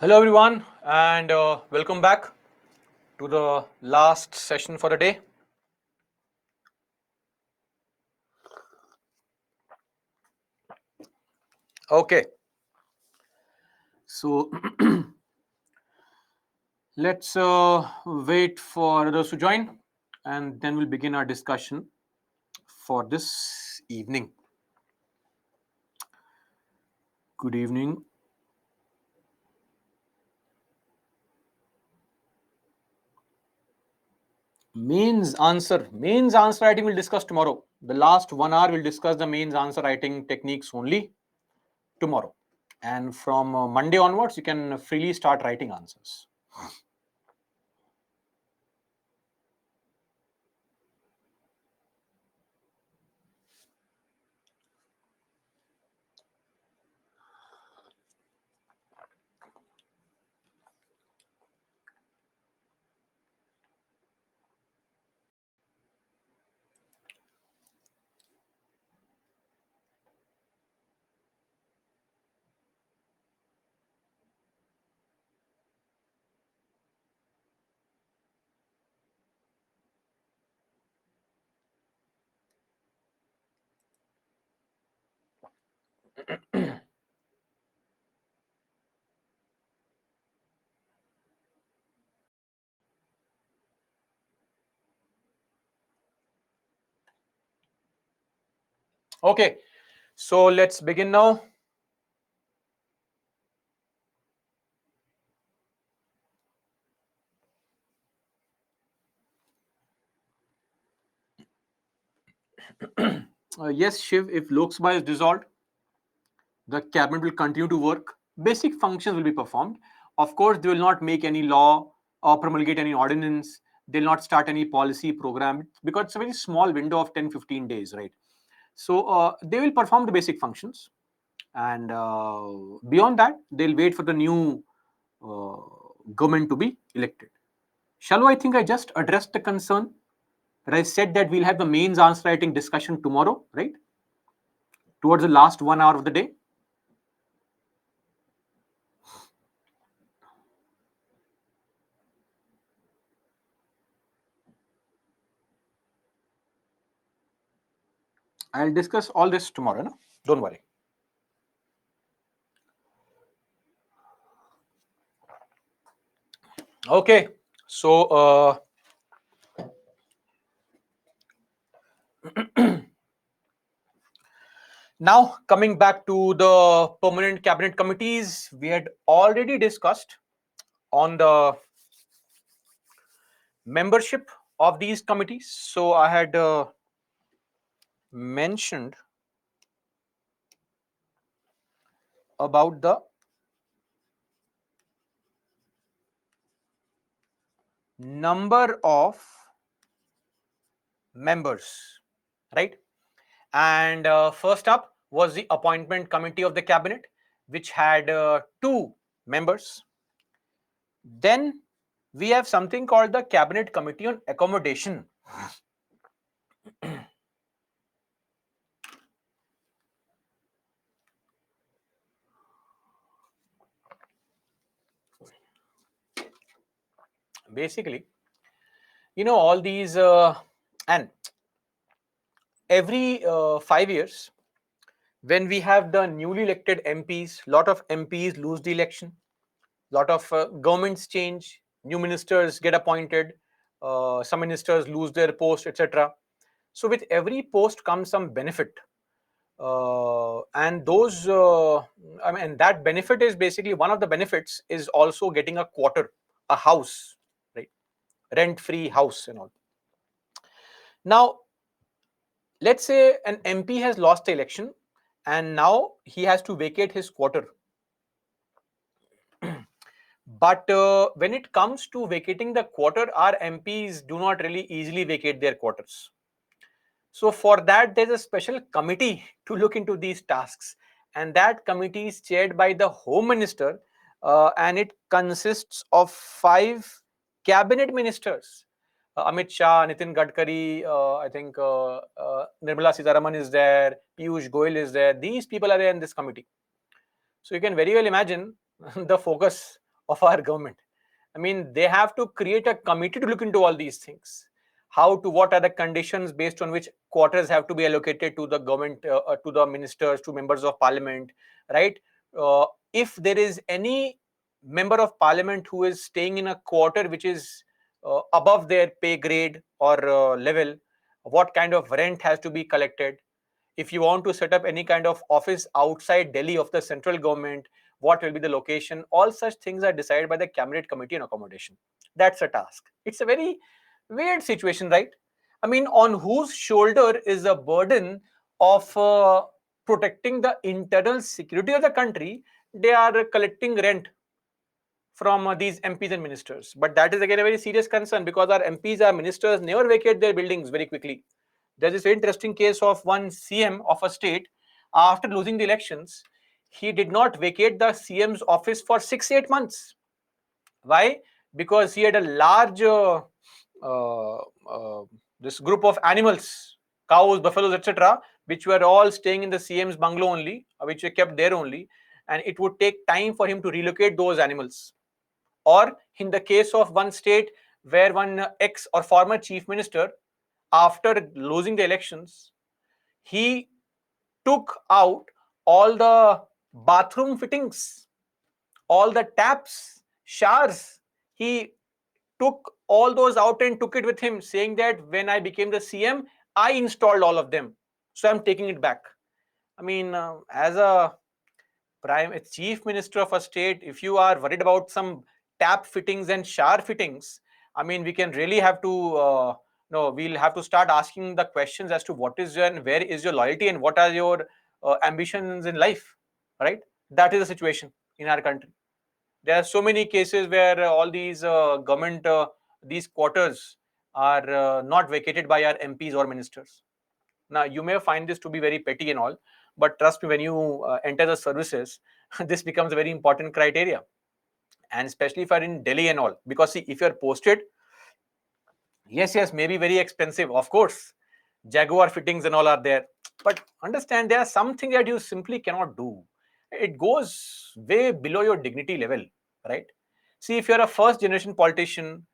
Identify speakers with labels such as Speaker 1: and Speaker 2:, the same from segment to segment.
Speaker 1: Hello, everyone, and welcome back to the last session for the day. Okay, so let's wait for others to join, and then we'll begin our discussion for this evening. Good evening. Mains answer writing we'll discuss tomorrow. The last 1 hour we'll discuss the mains answer writing techniques only tomorrow, and from Monday onwards you can freely start writing answers. Okay, so let's begin now. Yes, Shiv, if Lok Sabha is dissolved, the cabinet will continue to work. Basic functions will be performed. Of course, they will not make any law or promulgate any ordinance. They'll not start any policy program because it's a very small window of 10-15 days, right? So they will perform the basic functions. And beyond that, they'll wait for the new uh, government to be elected. Shall I think I just addressed the concern? But I said that we'll have the mains answer writing discussion tomorrow, right? Towards the last 1 hour of the day. I'll discuss all this tomorrow. No? Don't worry. Okay. So now coming back to the permanent cabinet committees, we had already discussed on the membership of these committees. So I had mentioned about the number of members, right? And first up was the appointment committee of the cabinet, which had 2 members. Then we have something called the cabinet committee on accommodation. Basically, all these and every 5 years, when we have the newly elected MPs, lot of MPs lose the election, lot of governments change, new ministers get appointed, some ministers lose their post, etc. So with every post comes some benefit, and those that benefit is basically, one of the benefits is also getting a quarter, a house, right? Rent free house and all. Now let's say an MP has lost the election and now he has to vacate his quarter. But when it comes to vacating the quarter, our MPs do not really easily vacate their quarters. So for that, there's a special committee to look into these tasks, and that committee is chaired by the Home Minister, and it consists of 5 cabinet ministers. Amit Shah, Nitin Gadkari, I think Nirmala Sitharaman is there, Piyush Goyal is there. These people are there in this committee. So you can very well imagine the focus of our government. I mean, they have to create a committee to look into all these things. How to, what are the conditions based on which quarters have to be allocated to the government, to the ministers, to members of parliament, right? If there is any member of parliament who is staying in a quarter which is above their pay grade or level, what kind of rent has to be collected? If you want to set up any kind of office outside Delhi of the central government, what will be the location? All such things are decided by the cabinet committee on accommodation. That's a task. It's a very weird situation, right? I mean, on whose shoulder is the burden of protecting the internal security of the country? They are collecting rent from these MPs and ministers. But that is again a very serious concern, because our MPs, our ministers never vacate their buildings very quickly. There's this very interesting case of one CM of a state. After losing the elections, he did not vacate the CM's office for 6 8 months. Why? Because he had a large uh, uh, this group of animals, cows, buffaloes, etc., which were all staying in the CM's bungalow only, which were kept there only, and it would take time for him to relocate those animals. Or in the case of one state where one ex or former chief minister, after losing the elections, he took out all the bathroom fittings, all the taps, showers. He took all those out and took it with him, saying that when I became the CM, I installed all of them. So I'm taking it back. I mean, as a chief minister of a state, if you are worried about some tap fittings and shower fittings, I mean, we can really have to no, we'll have to start asking the questions as to what is your and where is your loyalty and what are your ambitions in life, right? That is the situation in our country. There are so many cases where all these government these quarters are not vacated by our MPs or ministers. Now, you may find this to be very petty and all, but trust me, when you enter the services, this becomes a very important criteria. And especially if you're in Delhi and all, because see, if you're posted, yes, maybe very expensive, of course. Jaguar fittings and all are there. But understand, there are some things that you simply cannot do. It goes way below your dignity level, right? See, if you're a first generation politician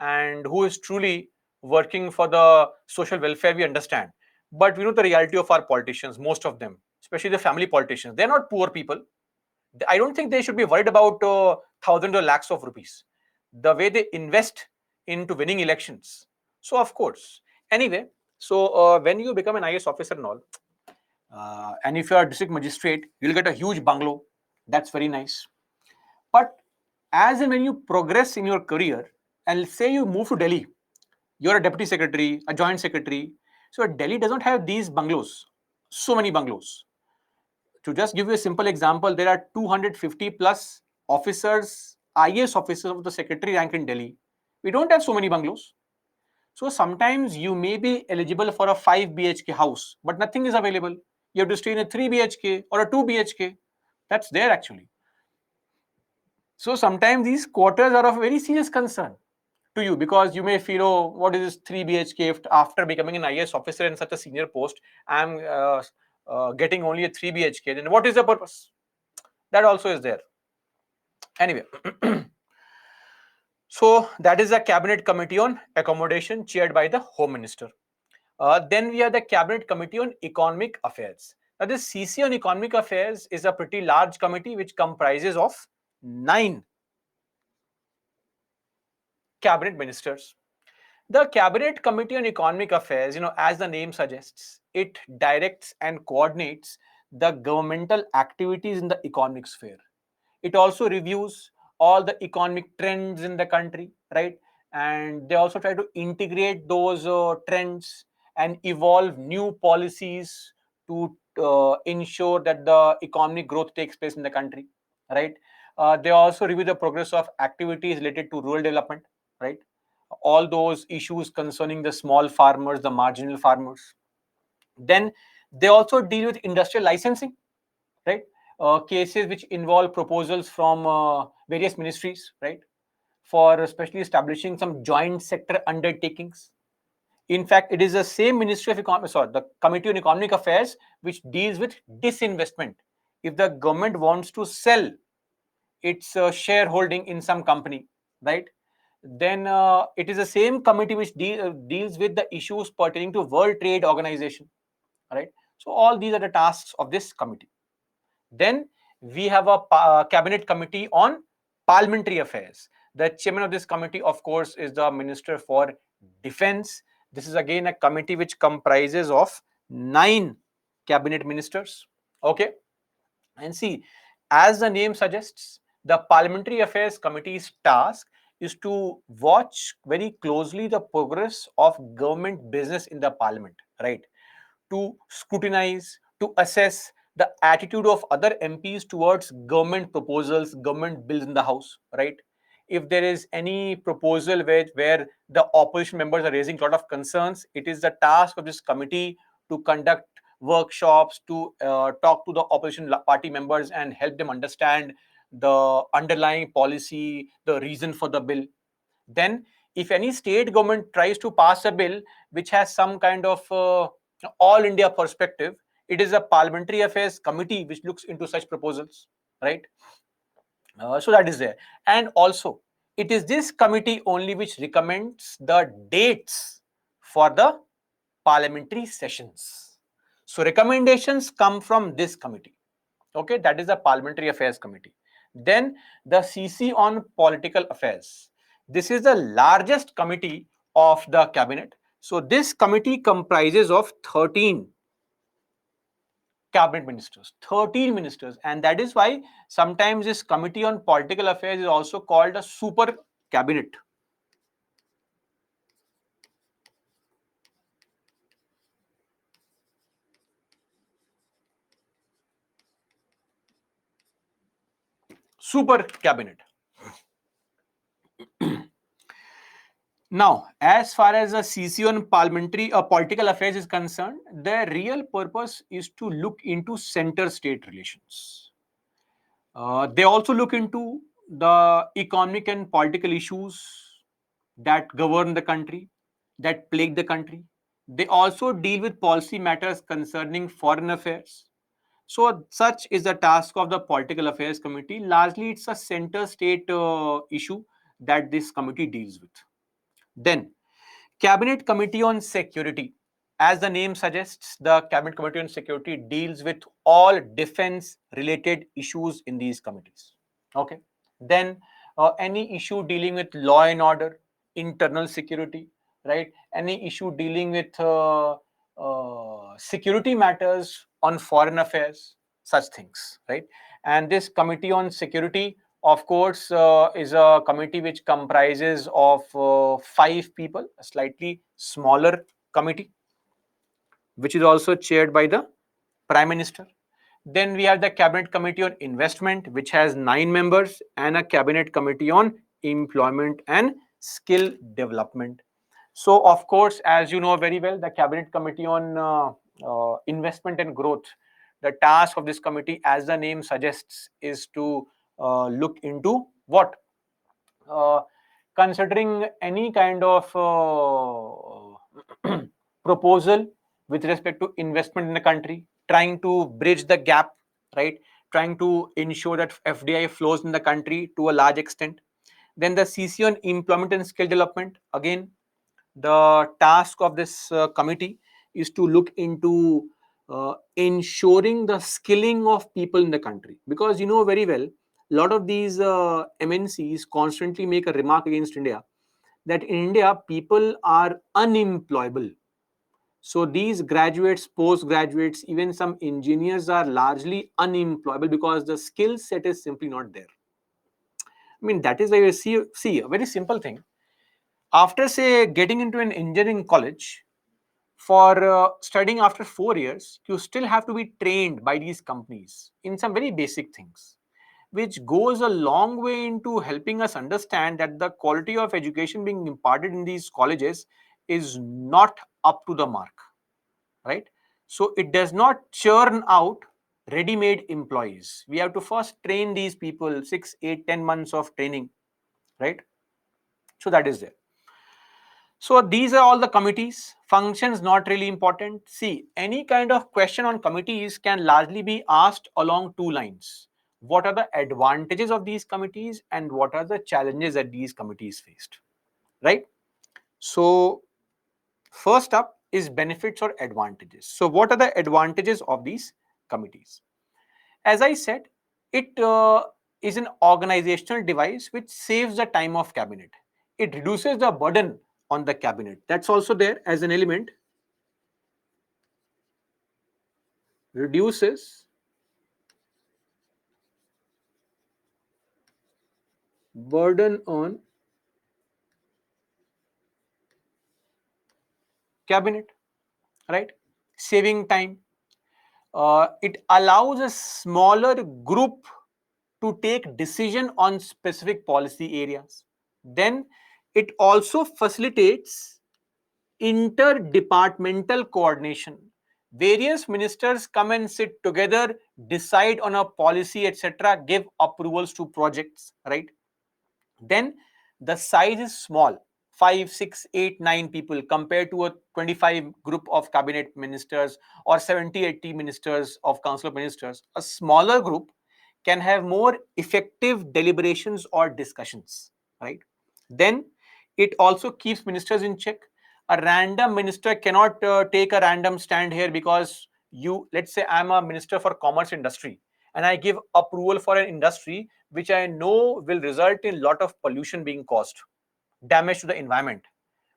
Speaker 1: and who is truly working for the social welfare, we understand. But we know the reality of our politicians, most of them, especially the family politicians, they're not poor people. I don't think they should be worried about thousands or lakhs of rupees. The way they invest into winning elections. So, of course. Anyway, so when you become an IS officer and all, and if you are a district magistrate, you'll get a huge bungalow. That's very nice. But as and when you progress in your career, and say you move to Delhi, you're a deputy secretary, a joint secretary. So Delhi doesn't have these bungalows, so many bungalows. To just give you a simple example, there are 250 plus officers, IAS officers of the secretary rank in Delhi. We don't have so many bungalows. So sometimes you may be eligible for a 5 BHK house, but nothing is available. You have to stay in a 3 BHK or a 2 BHK. That's there actually. So sometimes these quarters are of very serious concern to you, because you may feel, oh, what is this 3 BHK? If after becoming an IAS officer in such a senior post, I'm getting only a 3 BHK, then what is the purpose? That also is there. Anyway, so that is the Cabinet Committee on Accommodation chaired by the Home Minister. Then we have the Cabinet Committee on Economic Affairs. Now, this CC on Economic Affairs is a pretty large committee which comprises of 9 cabinet ministers. The Cabinet Committee on Economic Affairs, as the name suggests, it directs and coordinates the governmental activities in the economic sphere. It also reviews all the economic trends in the country, right? And they also try to integrate those trends and evolve new policies to ensure that the economic growth takes place in the country, right? They also review the progress of activities related to rural development, right? All those issues concerning the small farmers, the marginal farmers. Then they also deal with industrial licensing, right? Cases which involve proposals from various ministries, right? For especially establishing some joint sector undertakings. In fact, it is the same Ministry of Economic, sorry, the Committee on Economic Affairs, which deals with disinvestment. If the government wants to sell its shareholding in some company, right? Then it is the same committee which deals with the issues pertaining to World Trade Organization, right? So all these are the tasks of this committee. Then we have a cabinet committee on parliamentary affairs. The chairman of this committee, of course, is the Minister for Defense. This is again a committee which comprises of 9 cabinet ministers. Okay. And see, as the name suggests, the Parliamentary Affairs Committee's task is to watch very closely the progress of government business in the parliament, right? To scrutinize, to assess the attitude of other MPs towards government proposals, government bills in the House, right? If there is any proposal where the opposition members are raising a lot of concerns, it is the task of this committee to conduct workshops, to talk to the opposition party members and help them understand the underlying policy, the reason for the bill. Then, if any state government tries to pass a bill which has some kind of all India perspective, it is a Parliamentary Affairs Committee which looks into such proposals, right? So that is there. And also, it is this committee only which recommends the dates for the parliamentary sessions. So recommendations come from this committee. Okay, that is the Parliamentary Affairs Committee. Then the CC on Political Affairs. This is the largest committee of the cabinet. So this committee comprises of 13 cabinet ministers, 13 ministers, and that is why sometimes this committee on political affairs is also called a super cabinet. Super cabinet. Now, as far as the CC on parliamentary political affairs is concerned, their real purpose is to look into center-state relations. They also look into the economic and political issues that govern the country, that plague the country. They also deal with policy matters concerning foreign affairs. So, such is the task of the Political Affairs Committee. Largely, it's a center state issue that this committee deals with. Then, Cabinet Committee on Security. As the name suggests, the Cabinet Committee on Security deals with all defense related issues in these committees. Okay. Then any issue dealing with law and order, internal security, right? Any issue dealing with security matters on foreign affairs, such things, right? And this Committee on Security, of course, is a committee which comprises of 5 people, a slightly smaller committee, which is also chaired by the Prime Minister. Then we have the Cabinet Committee on Investment, which has 9 members, and a Cabinet Committee on Employment and Skill Development. So, of course, as you know very well, the Cabinet Committee on Investment and Growth, the task of this committee, as the name suggests, is to look into what? Uh, Considering any kind of proposal with respect to investment in the country, trying to bridge the gap, right? Trying to ensure that FDI flows in the country to a large extent. Then the CC on employment and skill development. Again, the task of this committee is to look into ensuring the skilling of people in the country, because you know very well, a lot of these MNCs constantly make a remark against India that in India people are unemployable. So these graduates, postgraduates, even some engineers are largely unemployable because the skill set is simply not there. I mean, that is why you see a very simple thing. After, say, getting into an engineering college, for studying after 4 years, you still have to be trained by these companies in some very basic things, which goes a long way into helping us understand that the quality of education being imparted in these colleges is not up to the mark, right? So it does not churn out ready-made employees. We have to first train these people, 6, 8, 10 months of training, right? So that is there. So these are all the committees. Functions not really important. See, any kind of question on committees can largely be asked along 2 lines. what are the advantages of these committees and what are the challenges that these committees faced, right? So first up is benefits or advantages. So what are the advantages of these committees? As I said, it is an organizational device which saves the time of cabinet. It reduces the burden on the cabinet. That's also there as an element. Reduces burden on cabinet, right? Saving time. It allows a smaller group to take decision on specific policy areas. Then it also facilitates interdepartmental coordination. Various ministers come and sit together, decide on a policy, etc., give approvals to projects, right? Then the size is small, 5, 6, 8, 9 people compared to a 25 group of cabinet ministers or 70, 80 ministers of council of ministers. A smaller group can have more effective deliberations or discussions, right? Then it also keeps ministers in check. A random minister cannot take a random stand here because you, let's say I'm a minister for commerce industry and I give approval for an industry which I know will result in a lot of pollution being caused, damage to the environment.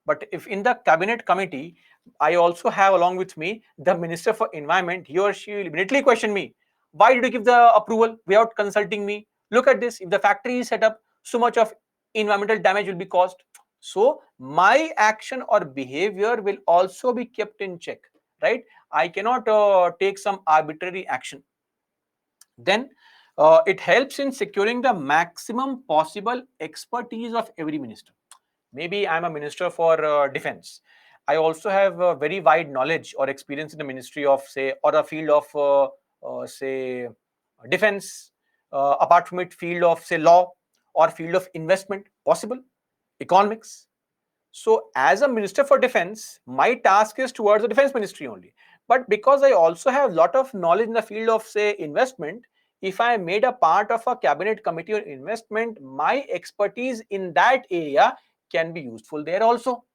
Speaker 1: But if in the cabinet committee, I also have along with me the Minister for Environment, he or she will immediately question me, why did you give the approval without consulting me? Look at this, if the factory is set up, so much of environmental damage will be caused. So my action or behavior will also be kept in check, right? I cannot take some arbitrary action. Then it helps in securing the maximum possible expertise of every minister. Maybe I'm a minister for defense. I also have a very wide knowledge or experience in the ministry of, say, or a field of, say, defense. Apart from it, field of, say, law or field of investment, possible, economics. So, as a minister for defense, my task is towards the defense ministry only. But because I also have a lot of knowledge in the field of, say, investment, if I made a part of a cabinet committee on investment, my expertise in that area can be useful there also,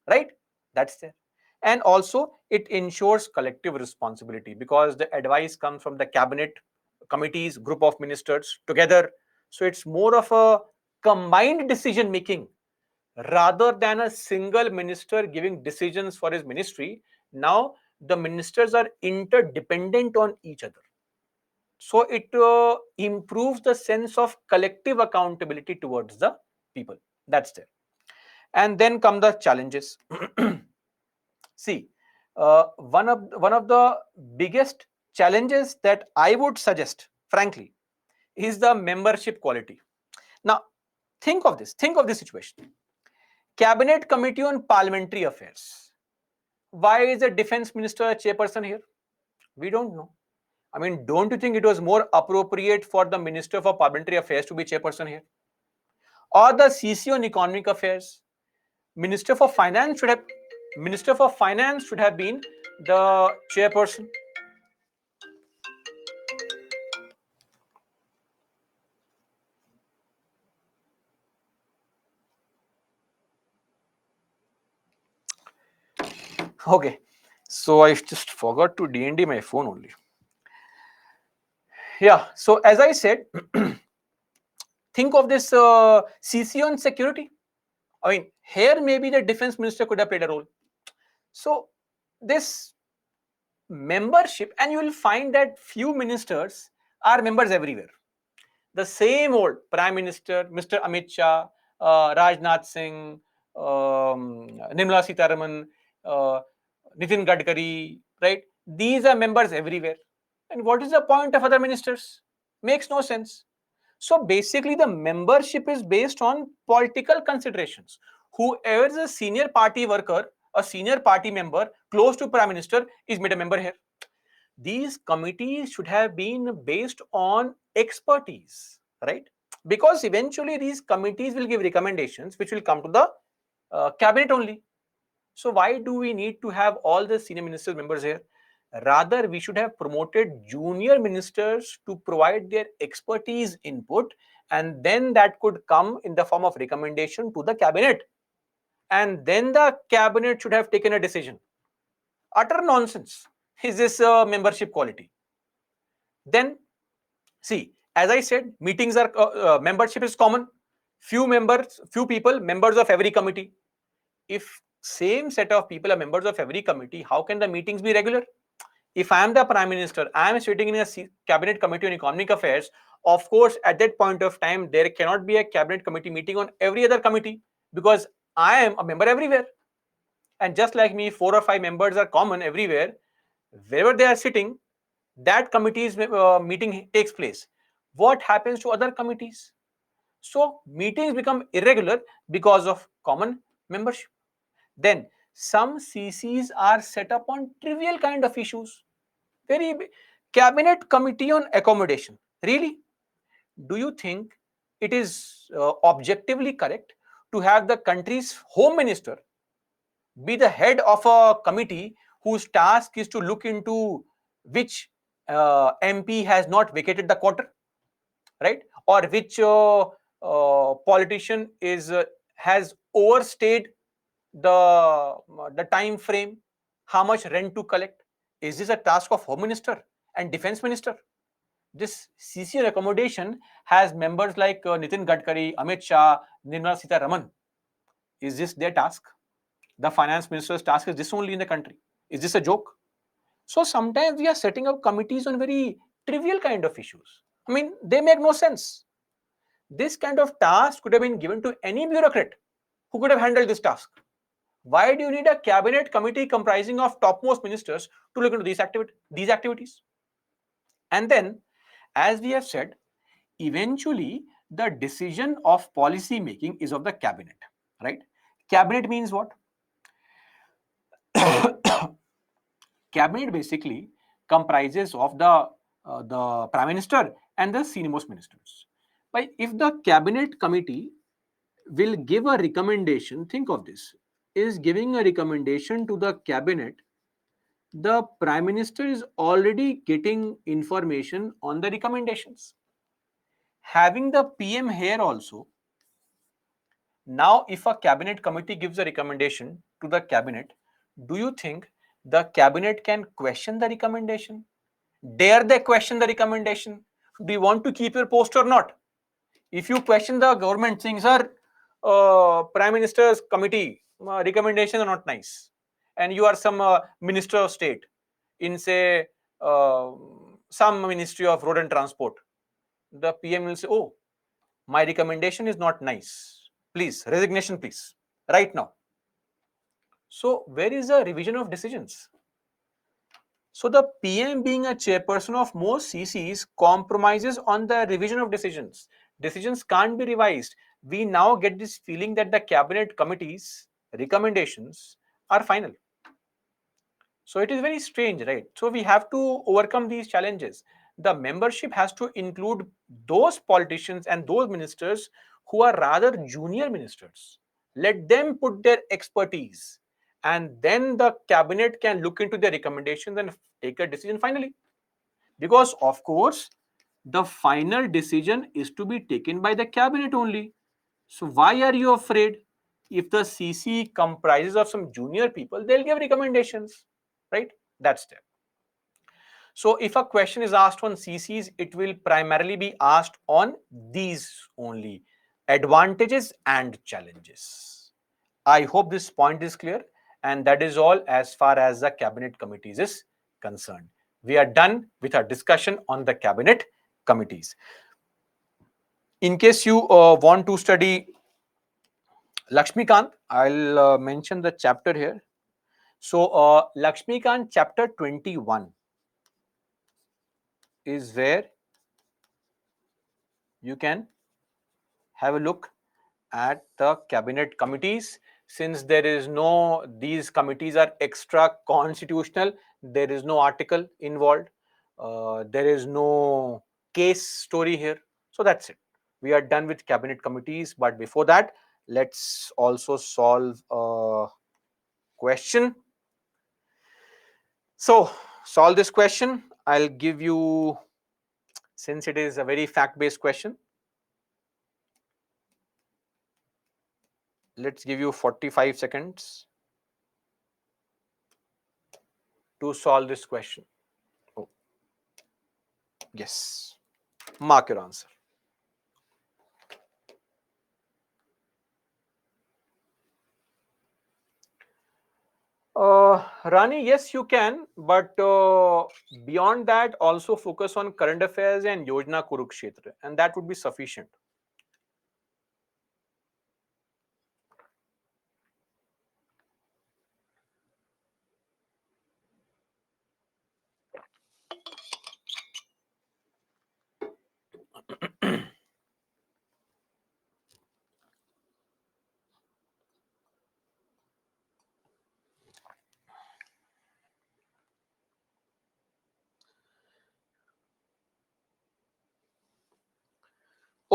Speaker 1: right? That's there. And also, it ensures collective responsibility because the advice comes from the cabinet committees, group of ministers together. So, it's more of a combined decision making rather than a single minister giving decisions for his ministry. Now the ministers are interdependent on each other, so it improves the sense of collective accountability towards the people. That's there. And then come the challenges. See, one of the biggest challenges that I would suggest, frankly, is the membership quality. Now think of this situation. Cabinet Committee on Parliamentary Affairs. Why is the defense minister a chairperson here? We don't know. I mean, don't you think it was more appropriate for the Minister for Parliamentary Affairs to be chairperson here? Or the CC on Economic Affairs? Minister for Finance should have Minister for Finance should have been the chairperson. Okay. So I just forgot to D&D my phone only. Yeah. So as I said, think of this CC on security. I mean, here maybe the defense minister could have played a role. So this membership, and you will find that few ministers are members everywhere. The same old Prime Minister, Mr. Amit Shah, Rajnath Singh, Nirmala Sitaraman, uh, Nitin Gadkari, right? These are members everywhere. And what is the point of other ministers? Makes no sense. So basically, the membership is based on political considerations. Whoever is a senior party worker, a senior party member close to Prime Minister is made a member here. These committees should have been based on expertise, right? Because eventually these committees will give recommendations which will come to the cabinet only. So why do we need to have all the senior minister members here? Rather, we should have promoted junior ministers to provide their expertise input, and then that could come in the form of recommendation to the cabinet. And then the cabinet should have taken a decision. Utter nonsense. Is this membership quality? Then, see, as I said, meetings are membership is common. Few members, few people, members of every committee. If same set of people are members of every committee, how can the meetings be regular? If I am the prime minister, I am sitting in a cabinet committee on economic affairs. Of course, at that point of time, there cannot be a cabinet committee meeting on every other committee because I am a member everywhere. And just like me, 4 or 5 members are common everywhere. Wherever they are sitting, that committee's meeting takes place. What happens to other committees? So meetings become irregular because of common membership. Then some CCs are set up on trivial kind of issues. Very cabinet committee on accommodation. Really? Do you think it is objectively correct to have the country's home minister be the head of a committee whose task is to look into which MP has not vacated the quarter, right? Or which politician is has overstayed the time frame, how much rent to collect? Is this a task of home minister and defense minister? This CCN accommodation has members like Nitin Gadkari, Amit Shah, Nirmala Sitharaman. Is this their task? The finance minister's task is this only in the country. Is this a joke? So sometimes we are setting up committees on very trivial kind of issues. I mean, they make no sense. This kind of task could have been given to any bureaucrat who could have handled this task. Why do you need a cabinet committee comprising of topmost ministers to look into these activities? And then, as we have said, eventually the decision of policy making is of the cabinet, right? Cabinet means what? Cabinet basically comprises of the prime minister and the senior most ministers. But if the cabinet committee will give a recommendation, think of this, is giving a recommendation to the cabinet, the prime minister is already getting information on the recommendations. Having the PM here also, now if a cabinet committee gives a recommendation to the cabinet, do you think the cabinet can question the recommendation? Dare they question the recommendation? Do you want to keep your post or not? If you question the government saying, sir, prime minister's committee recommendations are not nice, and you are some minister of state in say uh, some ministry of road and transport, the PM will say, oh, my recommendation is not nice, please resignation please, right now. So where is the revision of decisions? So the PM being a chairperson of most CCs compromises on the revision of decisions. Decisions can't be revised. We now get this feeling that the cabinet committee's recommendations are final. So it is very strange, right? So we have to overcome these challenges. The membership has to include those politicians and those ministers who are rather junior ministers. Let them put their expertise, and then the cabinet can look into their recommendations and take a decision finally. Because, of course, the final decision is to be taken by the cabinet only. So, why are you afraid? If the CC comprises of some junior people, they'll give recommendations, right? That's there. So if a question is asked on CCs, it will primarily be asked on these only: advantages and challenges. I hope this point is clear, and that is all as far as the cabinet committees is concerned. We are done with our discussion on the cabinet committees. In case you want to study Lakshmikant, I'll mention the chapter here. So Lakshmikant chapter 21 is where you can have a look at the cabinet committees. Since there is no, these committees are extra constitutional, there is no article involved, there is no case story here. So that's it. We are done with cabinet committees. But before that, let's also solve a question. So solve this question, I'll give you, since it is a very fact-based question, let's give you 45 seconds to solve this question. Oh, yes. Mark your answer. Rani, yes, you can, but beyond that, also focus on current affairs and Yojana Kurukshetra, and that would be sufficient.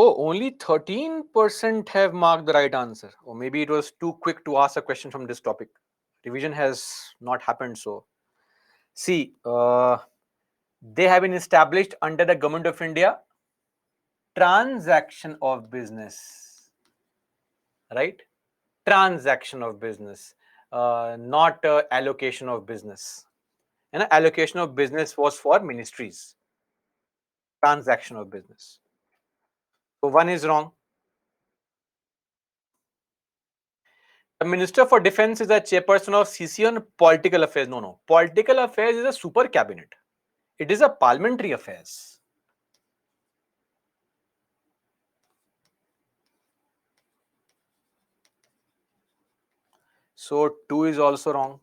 Speaker 1: Oh, only 13% have marked the right answer. Or maybe it was too quick to ask a question from this topic. Revision has not happened. So, see, they have been established under the Government of India transaction of business, right? Transaction of business, not allocation of business. And allocation of business was for ministries. Transaction of business. So one is wrong. The Minister for Defense is the chairperson of CC on political affairs. No, no. Political affairs is a super cabinet. It is a parliamentary affairs. So 2 is also wrong.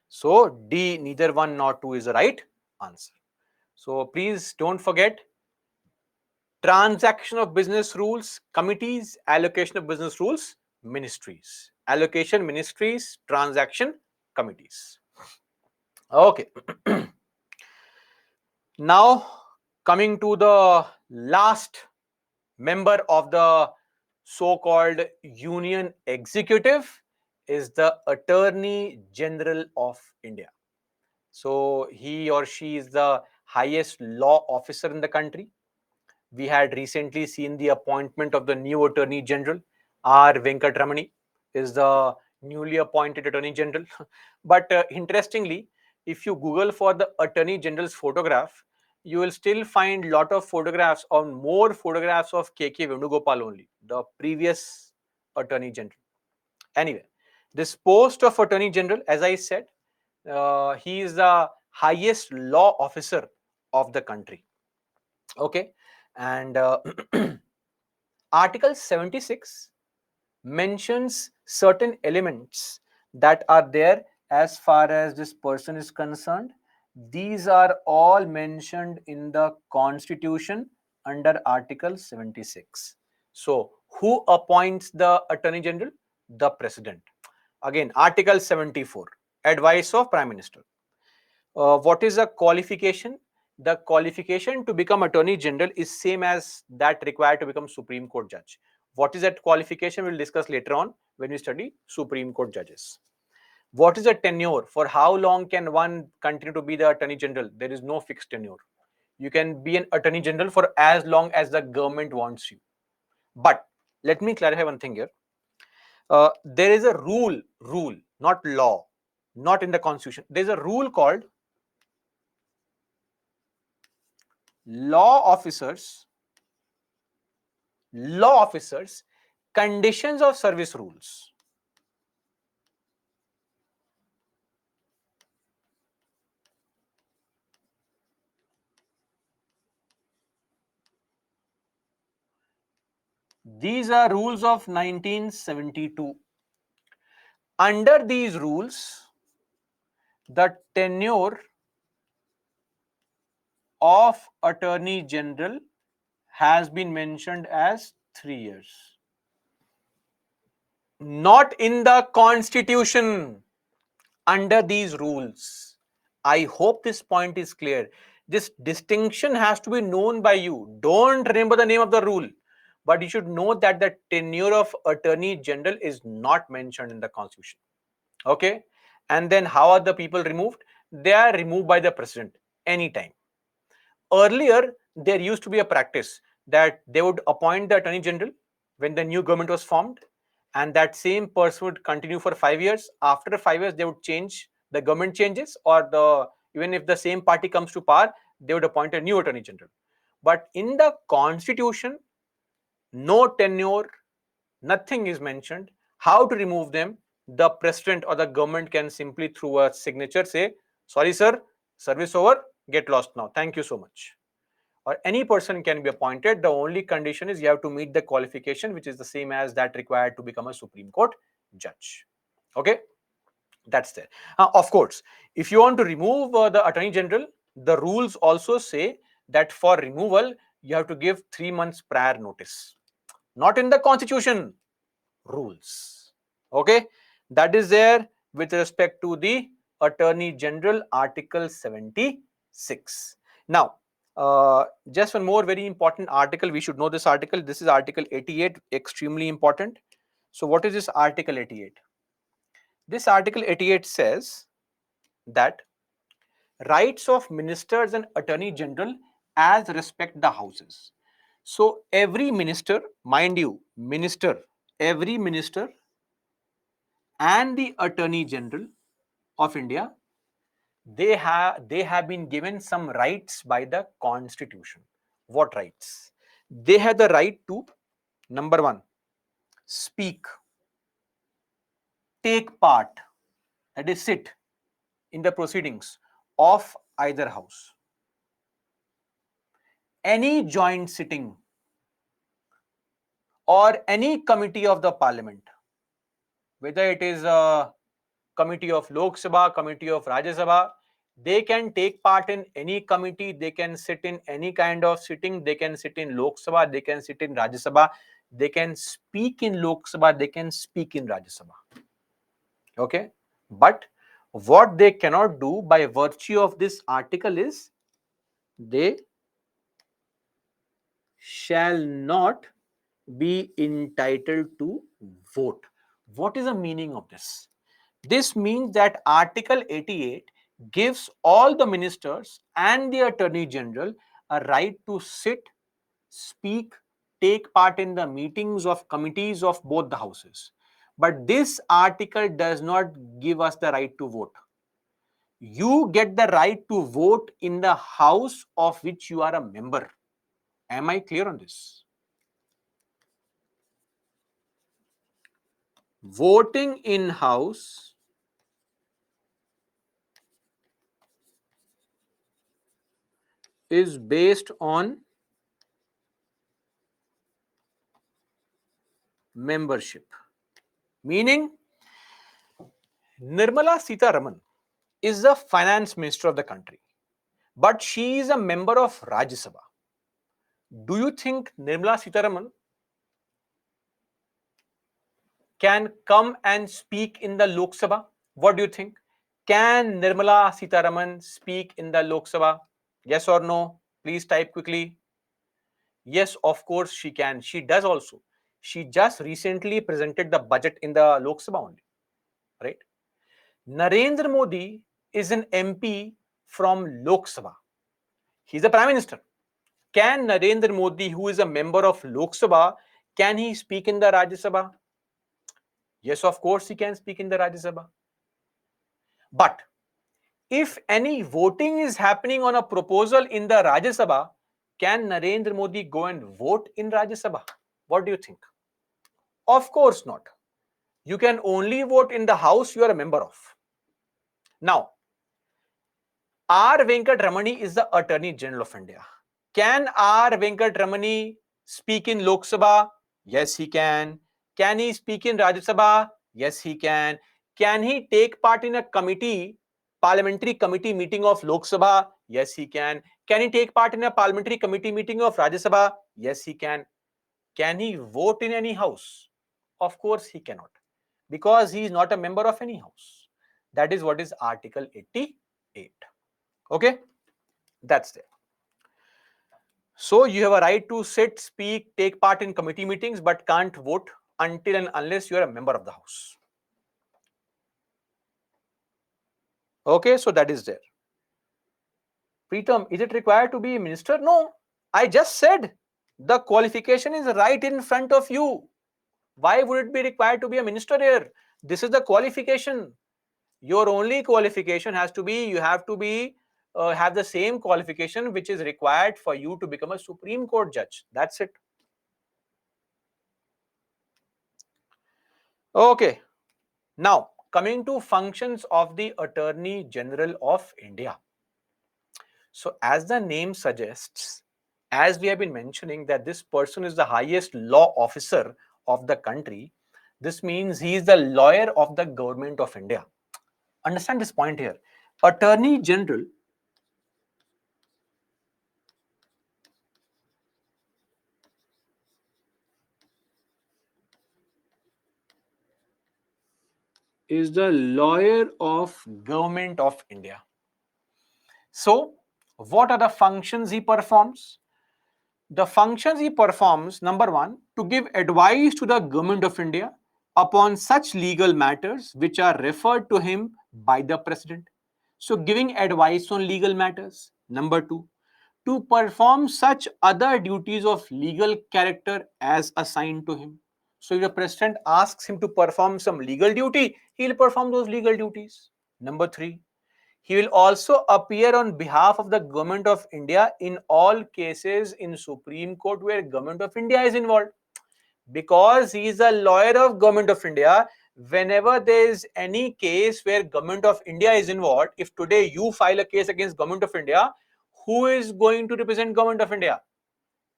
Speaker 1: So D, neither 1 nor 2 is the right answer. So please don't forget, transaction of business rules, committees, allocation of business rules, ministries. Allocation, ministries, transaction, committees. Okay. Now, coming to the last member of the so-called union executive is the Attorney General of India. So he or she is the highest law officer in the country. We had recently seen the appointment of the new Attorney General. R. Venkatramani is the newly appointed Attorney General. But interestingly, if you Google for the Attorney General's photograph, you will still find lot of photographs or more photographs of K.K. Venugopal only, the previous Attorney General. Anyway, this post of Attorney General, as I said, he is the highest law officer of the country. Okay, and Article 76 mentions certain elements that are there as far as this person is concerned. These are all mentioned in the Constitution under Article 76. So, who appoints the Attorney General? The President. Again, Article 74, advice of Prime Minister. What is a qualification? The qualification to become Attorney General is same as that required to become Supreme Court judge. What is that qualification? We'll discuss later on when we study Supreme Court judges. What is a tenure? For how long can one continue to be the Attorney General? There is no fixed tenure. You can be an Attorney General for as long as the government wants you. But let me clarify one thing here. There is a rule, not law, not in the Constitution. There's a rule called law officers conditions of service rules. These are rules of 1972. Under these rules, the tenure of Attorney General has been mentioned as 3 years. Not in the Constitution. Under these rules. I hope this point is clear. This distinction has to be known by you. Don't remember the name of the rule, but you should know that the tenure of Attorney General is not mentioned in the Constitution. Okay? And then how are the people removed? they are removed by the president anytime. Earlier, there used to be a practice that they would appoint the attorney general when the new government was formed, and that same person would continue for 5 years. After 5 years, they would change, the government changes, or the even if the same party comes to power, they would appoint a new attorney general. But in the constitution, no tenure, nothing is mentioned. How to remove them? The president or the government can simply, through a signature, say, sorry, sir, service over, get lost now. Thank you so much. Or any person can be appointed. The only condition is you have to meet the qualification, which is the same as that required to become a Supreme Court judge. Okay, that's there. Of course, if you want to remove the Attorney General, the rules also say that for removal, you have to give 3 months prior notice. Not in the Constitution, rules. Okay, that is there with respect to the Attorney General, Article 76. Now, just one more very important article. We should know this article. This is Article 88, extremely important. So, what is this Article 88? This Article 88 says that rights of ministers and Attorney General as respect the houses. So, every minister, mind you, every minister and the Attorney General of India, they have been given some rights by the Constitution. What rights? They have the right to, number one, speak, take part, that is sit in the proceedings of either house, any joint sitting or any committee of the parliament, whether it is a committee of Lok Sabha, committee of Rajya Sabha, they can take part in any committee, they can sit in any kind of sitting, they can sit in Lok Sabha, they can sit in Rajya Sabha, they can speak in Lok Sabha, they can speak in Rajya Sabha. Okay, but what they cannot do by virtue of this article is they shall not be entitled to vote. What is the meaning of this? This means that Article 88 gives all the ministers and the Attorney General a right to sit, speak, take part in the meetings of committees of both the houses. But this article does not give us the right to vote. You get the right to vote in the house of which you are a member. Am I clear on this? Voting in house is based on membership. Meaning, Nirmala Sitharaman is the finance minister of the country, but she is a member of Rajya Sabha. Do you think Nirmala Sitharaman can come and speak in the Lok Sabha? What do you think? Can Nirmala Sitharaman speak in the Lok Sabha? Yes or no? Please type quickly. Yes, of course she can. She does also. She just recently presented the budget in the Lok Sabha only, right? Narendra Modi is an MP from Lok Sabha. He's a prime minister. Can Narendra Modi, who is a member of Lok Sabha, can he speak in the Rajya Sabha? Yes, of course he can speak in the Rajya Sabha. But if any voting is happening on a proposal in the Rajya Sabha, can Narendra Modi go and vote in Rajya Sabha? What do you think? Of course not. You can only vote in the house you are a member of. Now, R. Venkat Ramani is the Attorney General of India. Can R. Venkat Ramani speak in Lok Sabha? Yes, he can. Can he speak in Rajya Sabha? Yes, he can. Can he take part in a committee, parliamentary committee meeting of Lok Sabha? Yes, he can. Can he take part in a parliamentary committee meeting of Rajya Sabha? Yes, he can. Can he vote in any house? Of course, he cannot, because he is not a member of any house. That is what is Article 88. Okay, that's there. So you have a right to sit, speak, take part in committee meetings, but can't vote until and unless you are a member of the house. Okay, so that is there. Preetam, is it required to be a minister? No, I just said the qualification is right in front of you. Why would it be required to be a minister here? This is the qualification. Your only qualification has to be, you have to be have the same qualification which is required for you to become a Supreme Court judge. That's it. Okay. Now, coming to functions of the Attorney General of India. So, as the name suggests, as we have been mentioning that this person is the highest law officer of the country, this means he is the lawyer of the government of India. Understand this point here. Attorney General is the lawyer of government of India. So, what are the functions he performs? The functions he performs, number one, to give advice to the government of India upon such legal matters which are referred to him by the president. So, giving advice on legal matters. Number two, to perform such other duties of legal character as assigned to him. So, if the president asks him to perform some legal duty, he will perform those legal duties. Number three, he will also appear on behalf of the government of India in all cases in Supreme Court where government of India is involved. Because he is a lawyer of government of India, whenever there is any case where government of India is involved, if today you file a case against government of India, who is going to represent government of India?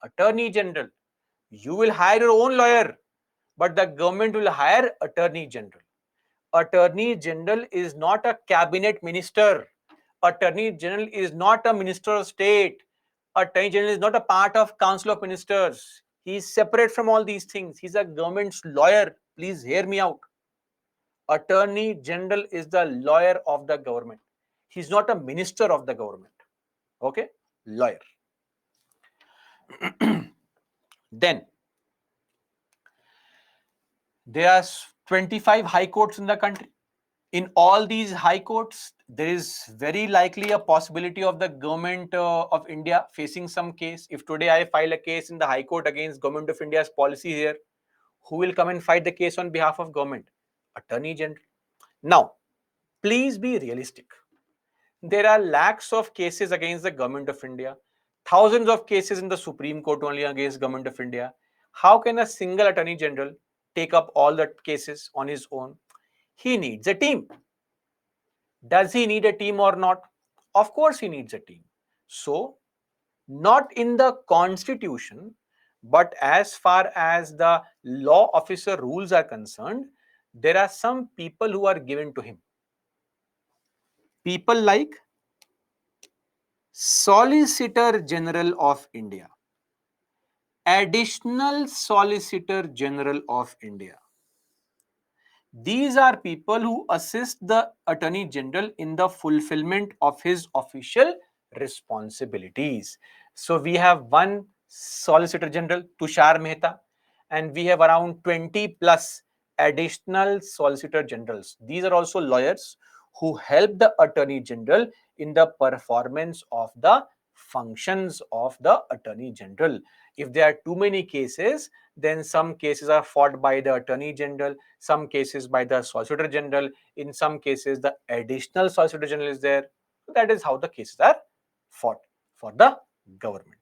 Speaker 1: Attorney General. You will hire your own lawyer, but the government will hire Attorney General. Attorney General is not a cabinet minister. Attorney General is not a minister of state. Attorney General is not a part of Council of Ministers. He is separate from all these things. He's a government's lawyer. Please hear me out. Attorney General is the lawyer of the government. He's not a minister of the government. Okay? Lawyer. Then, there are 25 high courts in the country. In all these high courts, there is very likely a possibility of the government of India facing some case. If today I file a case in the high court against government of India's policy here, who will come and fight the case on behalf of government? Attorney General. Now, please be realistic. There are lakhs of cases against the government of India, thousands of cases in the Supreme Court only against government of India. How can a single Attorney General take up all the cases on his own? He needs a team. Does he need a team or not? Of course, he needs a team. So, not in the constitution, but as far as the law officer rules are concerned, there are some people who are given to him. People like Solicitor General of India, Additional Solicitor General of India. These are people who assist the Attorney General in the fulfillment of his official responsibilities. So we have one Solicitor General, Tushar Mehta, and we have around 20 plus additional Solicitor Generals. These are also lawyers who help the Attorney General in the performance of the functions of the Attorney General. If there are too many cases, then some cases are fought by the Attorney General, some cases by the Solicitor General, in some cases the additional Solicitor General is there. That is how the cases are fought for the government.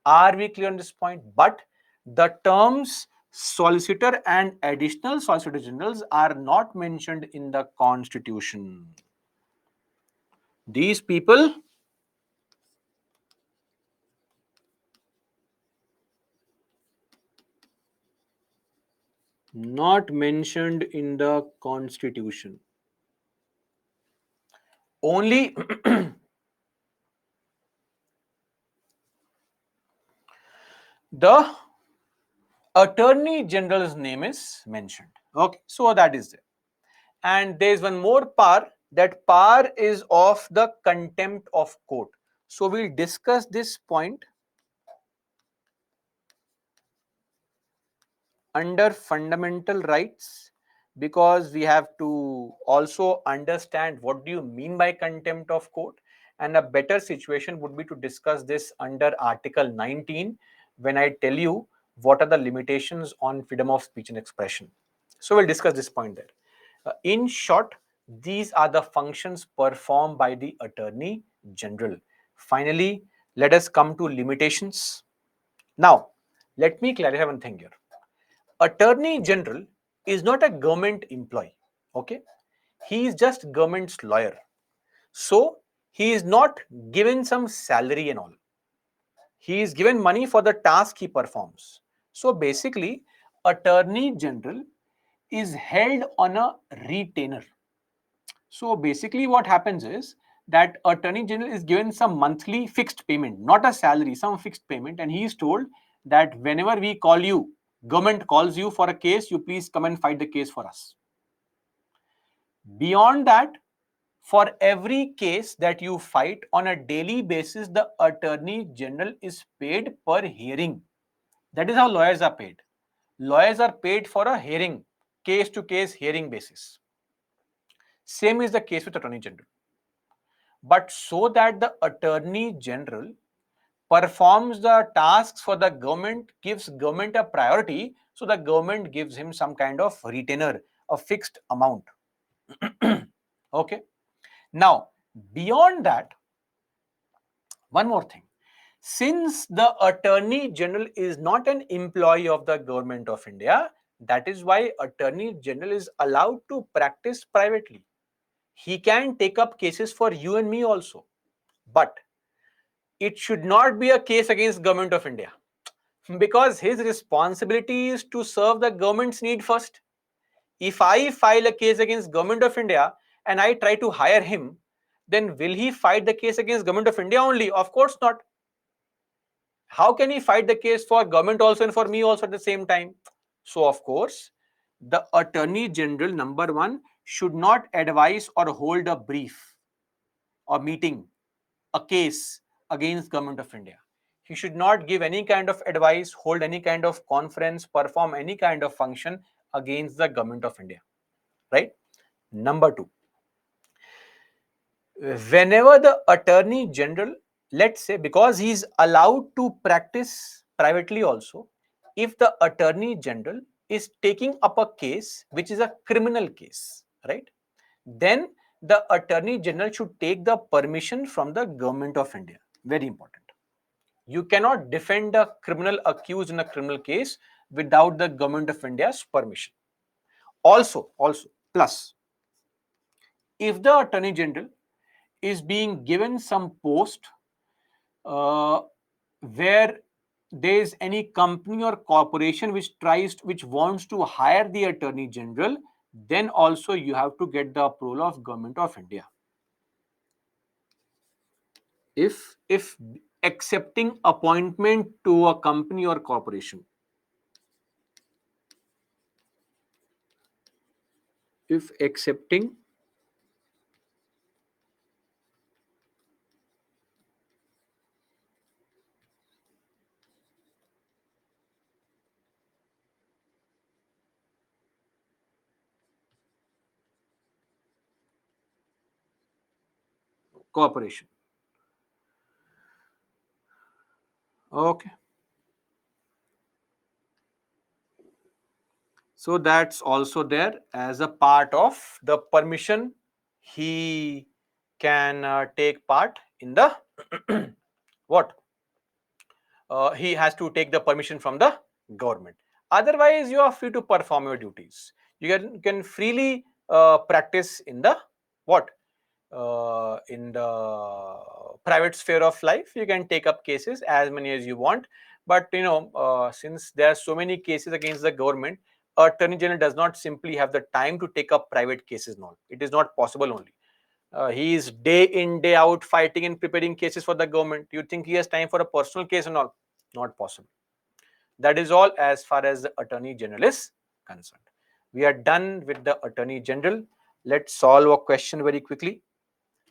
Speaker 1: Are we clear on this point? But the terms solicitor and additional solicitor generals are not mentioned in the constitution. These people not mentioned in the constitution. Only the Attorney General's name is mentioned. Okay, so that is there. And there is one more power. That power is of the contempt of court. So we'll discuss this point under fundamental rights. because we have to also understand what do you mean by contempt of court, and a better situation would be to discuss this under Article 19 when I tell you what are the limitations on freedom of speech and expression. So we'll discuss this point there. In short, these are the functions performed by the Attorney General. Finally, let us come to limitations. Now, let me clarify one thing here. Attorney General is not a government employee. Okay, he is just government's lawyer. So he is not given some salary and all. He is given money for the task he performs. So basically, Attorney General is held on a retainer. So basically, what happens is that Attorney General is given some monthly fixed payment, not a salary, some fixed payment, and he is told that whenever we call you, government calls you for a case, you please come and fight the case for us. Beyond that, for every case that you fight on a daily basis, the Attorney General is paid per hearing. That is how lawyers are paid. Lawyers are paid for a hearing, case to case hearing basis. Same is the case with Attorney General. But so that the Attorney General performs the tasks for the government, gives government a priority, so the government gives him some kind of retainer, a fixed amount. Okay. Now, beyond that, one more thing. Since the Attorney General is not an employee of the Government of India, that is why Attorney General is allowed to practice privately. He can take up cases for you and me also. But it should not be a case against Government of India, because his responsibility is to serve the government's need first. If I file a case against Government of India and I try to hire him, then will he fight the case against Government of India only? Of course not. How can he fight the case for government also and for me also at the same time? So of course, the Attorney General, number one, should not advise or hold a brief or meeting, a case against Government of India. He should not give any kind of advice, hold any kind of conference, perform any kind of function against the Government of India. Right? Number two, whenever the Attorney General, let's say, because he is allowed to practice privately also, if the Attorney General is taking up a case which is a criminal case, right, then the Attorney General should take the permission from the Government of India. Very important. You cannot defend a criminal accused in a criminal case without the Government of India's permission. Also, plus, if the Attorney General is being given some post uh, where there is any company or corporation which wants to hire the Attorney General, then also you have to get the approval of Government of India. If accepting appointment to a company or corporation, if accepting corporation. Okay. So that's also there as a part of the permission. He can take part in the what? He has to take the permission from the government. Otherwise, you are free to perform your duties. You can freely practice in the what? In the private sphere of life. You can take up cases as many as you want. But since there are so many cases against the government, Attorney General does not simply have the time to take up private cases. No, it is not possible only. He is day in, day out fighting and preparing cases for the government. You think he has time for a personal case and all? Not possible. That is all as far as the Attorney General is concerned. We are done with the Attorney General. Let's solve a question very quickly.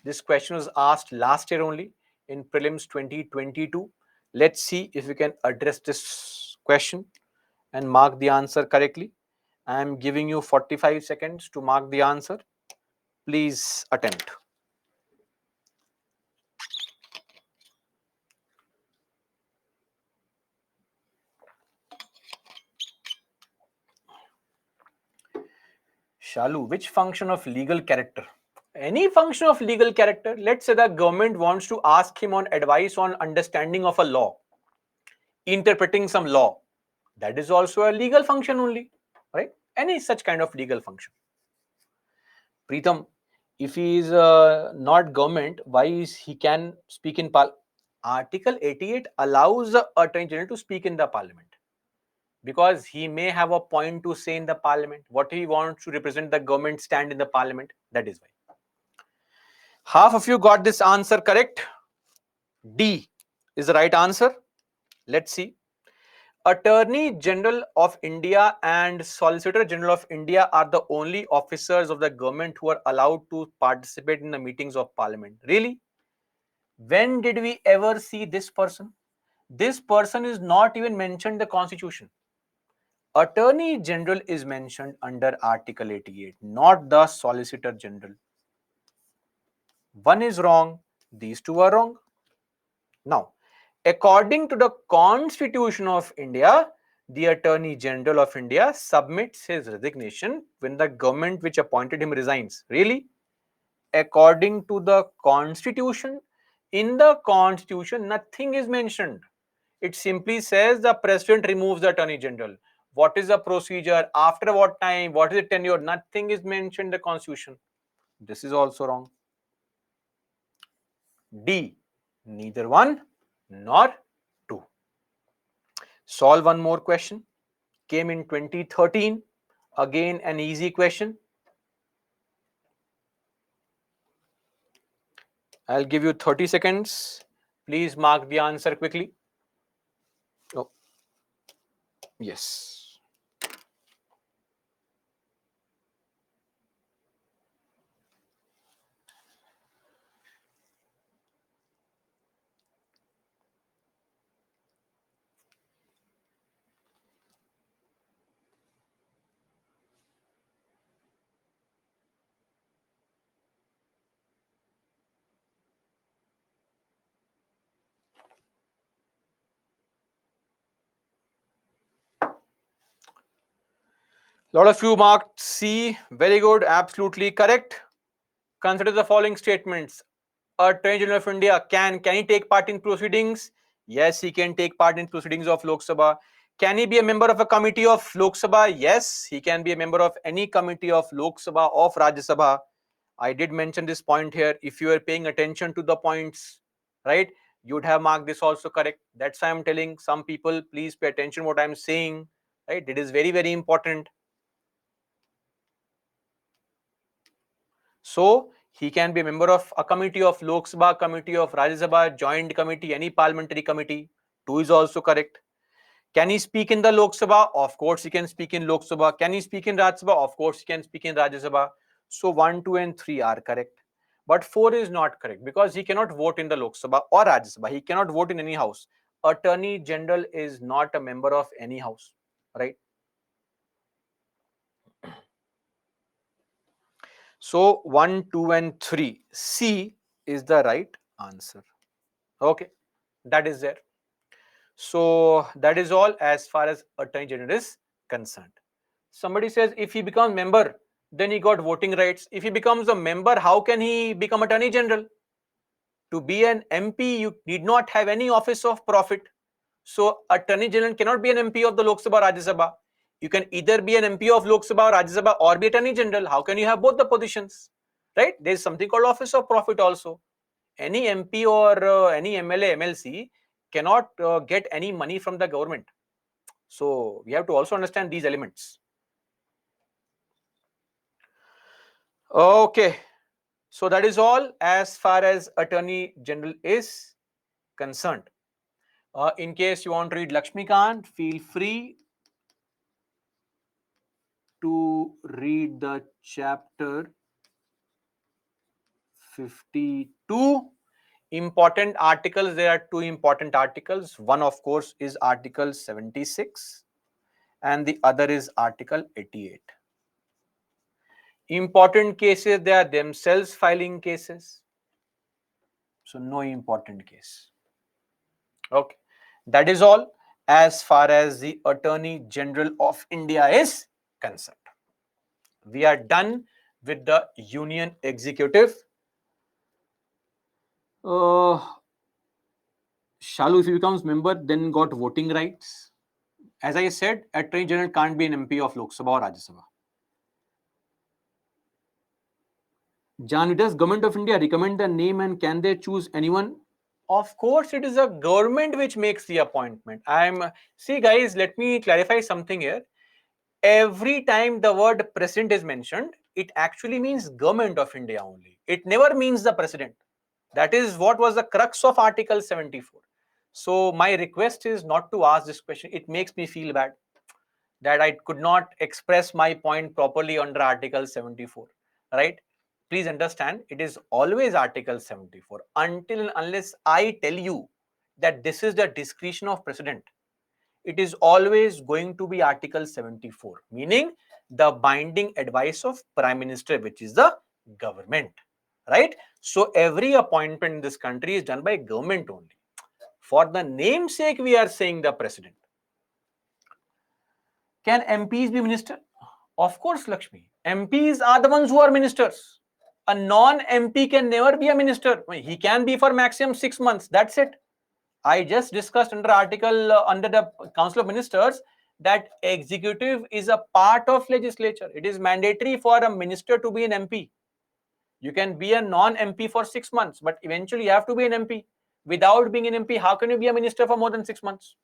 Speaker 1: This question was asked last year only in prelims 2022. Let's see if we can address this question and mark the answer correctly. I am giving you 45 seconds to mark the answer. Please attempt. Shalu, which function of legal character? Any function of legal character. Let's say the government wants to ask him on advice on understanding of a law, interpreting some law. That is also a legal function only, right? Any such kind of legal function. Preetham, if he is not government, why is he can speak in Article 88 allows the Attorney General to speak in the Parliament because he may have a point to say in the Parliament. What he wants to represent the government stand in the Parliament. That is why. Half of you got this answer correct. D is the right answer. Let's see. Attorney General of India and Solicitor General of India are the only officers of the government who are allowed to participate in the meetings of Parliament. Really? When did we ever see this person? This person is not even mentioned in the Constitution. Attorney General is mentioned under Article 88, not the Solicitor General. One is wrong. These two are wrong. Now, according to the Constitution of India, the Attorney General of India submits his resignation when the government which appointed him resigns. Really? According to the Constitution, in the Constitution, nothing is mentioned. It simply says the President removes the Attorney General. What is the procedure? After what time? What is the tenure? Nothing is mentioned in the Constitution. This is also wrong. D. Neither one nor two. Solve one more question. Came in 2013. Again, an easy question. I'll give you 30 seconds. Please mark the answer quickly. Oh, yes. Lot of you marked C. Very good. Absolutely correct. Consider the following statements. Attorney General of India can he take part in proceedings? Yes, he can take part in proceedings of Lok Sabha. Can he be a member of a committee of Lok Sabha? Yes, he can be a member of any committee of Lok Sabha, of Rajya Sabha. I did mention this point here. If you are paying attention to the points, right, you'd have marked this also correct. That's why I'm telling some people, please pay attention what I'm saying, right? It is very, very important. So he can be a member of a committee of Lok Sabha, committee of Rajya Sabha, joint committee, any parliamentary committee. 2 is also correct. Can he speak in the Lok Sabha? Of course he can speak in Lok Sabha. Can he speak in Rajya Sabha? Of course he can speak in Rajya Sabha. So 1, 2 and 3 are correct. But 4 is not correct because he cannot vote in the Lok Sabha or Rajya Sabha. He cannot vote in any house. Attorney General is not a member of any house, right? So 1, 2 and 3. C is the right answer. Okay, that is there. So that is all as far as Attorney General is concerned. Somebody says if he becomes member, then he got voting rights. If he becomes a member, how can he become Attorney General? To be an MP, you need not have any office of profit. So Attorney General cannot be an MP of the Lok Sabha or Rajya Sabha. You can either be an MP of Lok Sabha or Rajya Sabha or be Attorney General. How can you have both the positions? Right? There is something called office of profit also. Any MP or any MLA, MLC cannot get any money from the government. So we have to also understand these elements. Okay. So that is all as far as Attorney General is concerned. In case you want to read Lakshmikant, feel free to read the chapter 52. Important articles. There are 2 important articles. One, of course, is Article 76 and the other is Article 88. Important cases, they are themselves filing cases. So no important case. Okay. That is all as far as the Attorney General of India is concerned. We are done with the Union Executive. Shalu, if he becomes member, then got voting rights. As I said, Attorney General can't be an MP of Lok Sabha or Rajya Sabha. Jan, does Government of India recommend the name and can they choose anyone? Of course, it is a government which makes the appointment. See guys, let me clarify something here. Every time the word president is mentioned, it actually means Government of India only. It never means the president. That is what was the crux of Article 74. So my request is not to ask this question. It makes me feel bad that I could not express my point properly under Article 74, right? Please understand, it is always Article 74 until and unless I tell you that this is the discretion of president. It is always going to be Article 74, meaning the binding advice of Prime Minister, which is the government, right? So every appointment in this country is done by government only. For the namesake, we are saying the president. Can MPs be minister? Of course, Lakshmi. MPs are the ones who are ministers. A non-MP can never be a minister. He can be for maximum 6 months. That's it. I just discussed under article under the Council of Ministers that executive is a part of legislature. It is mandatory for a minister to be an MP. You can be a non-MP for 6 months, but eventually you have to be an MP. Without being an MP, how can you be a minister for more than 6 months?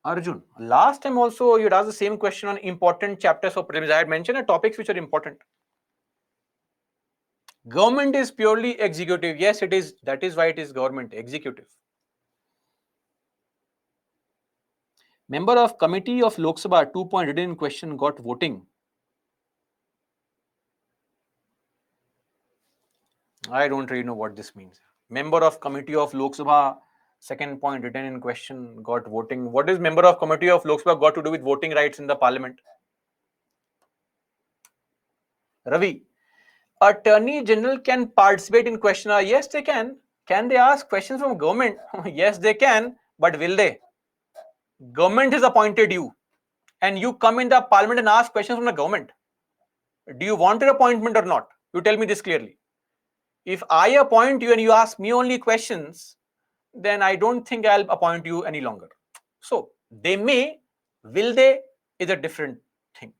Speaker 1: Arjun, last time also you'd asked the same question on important chapters of prelims. I had mentioned topics which are important. Government is purely executive. Yes, it is. That is why it is government, executive. Member of Committee of Lok Sabha, 2-point written question got voting. I don't really know what this means. Member of Committee of Lok Sabha, 2nd point written in question got voting. What is Member of Committee of Lok Sabha got to do with voting rights in the Parliament? Ravi, Attorney General can participate in question hour. Yes, they can. Can they ask questions from government? Yes, they can. But will they? Government has appointed you and you come in the Parliament and ask questions from the government. Do you want your appointment or not? You tell me this clearly. If I appoint you and you ask me only questions, then I don't think I'll appoint you any longer. So they may, will they is a different thing.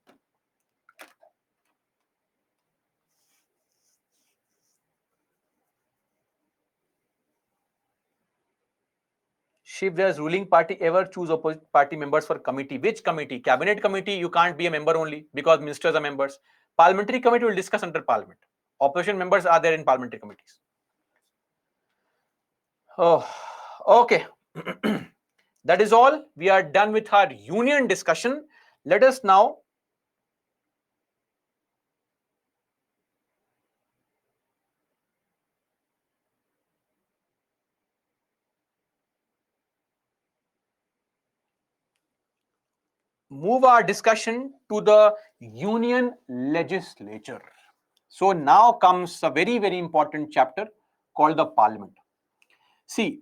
Speaker 1: Shiv, does ruling party ever choose opposite party members for committee? Which committee? Cabinet committee, you can't be a member only because ministers are members. Parliamentary committee will discuss under parliament. Opposition members are there in parliamentary committees. Oh, okay. That is all. We are done with our union discussion. Let us now move our discussion to the union legislature. So now comes a very, very important chapter called the parliament. See,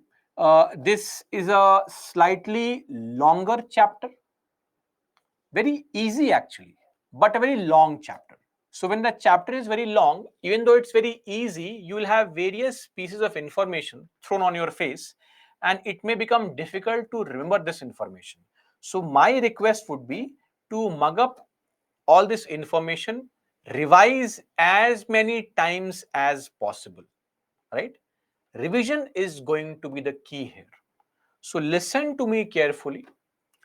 Speaker 1: this is a slightly longer chapter, very easy actually, but a very long chapter. So when the chapter is very long, even though it's very easy, you will have various pieces of information thrown on your face and it may become difficult to remember this information. So my request would be to mug up all this information, revise as many times as possible, right? Revision is going to be the key here. So listen to me carefully.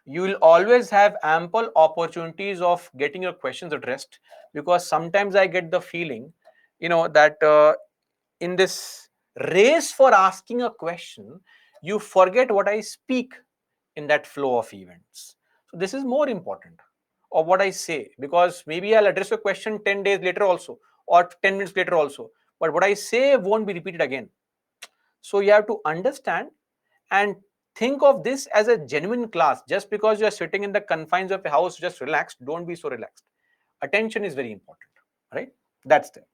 Speaker 1: You will always have ample opportunities of getting your questions addressed, because sometimes I get the feeling, that in this race for asking a question, you forget what I speak in that flow of events. So this is more important of what I say, because maybe I'll address your question 10 days later also, or 10 minutes later also, but what I say won't be repeated again. So you have to understand and think of this as a genuine class. Just because you're sitting in the confines of a house just relaxed, don't be so relaxed. Attention is very important, right? That's there.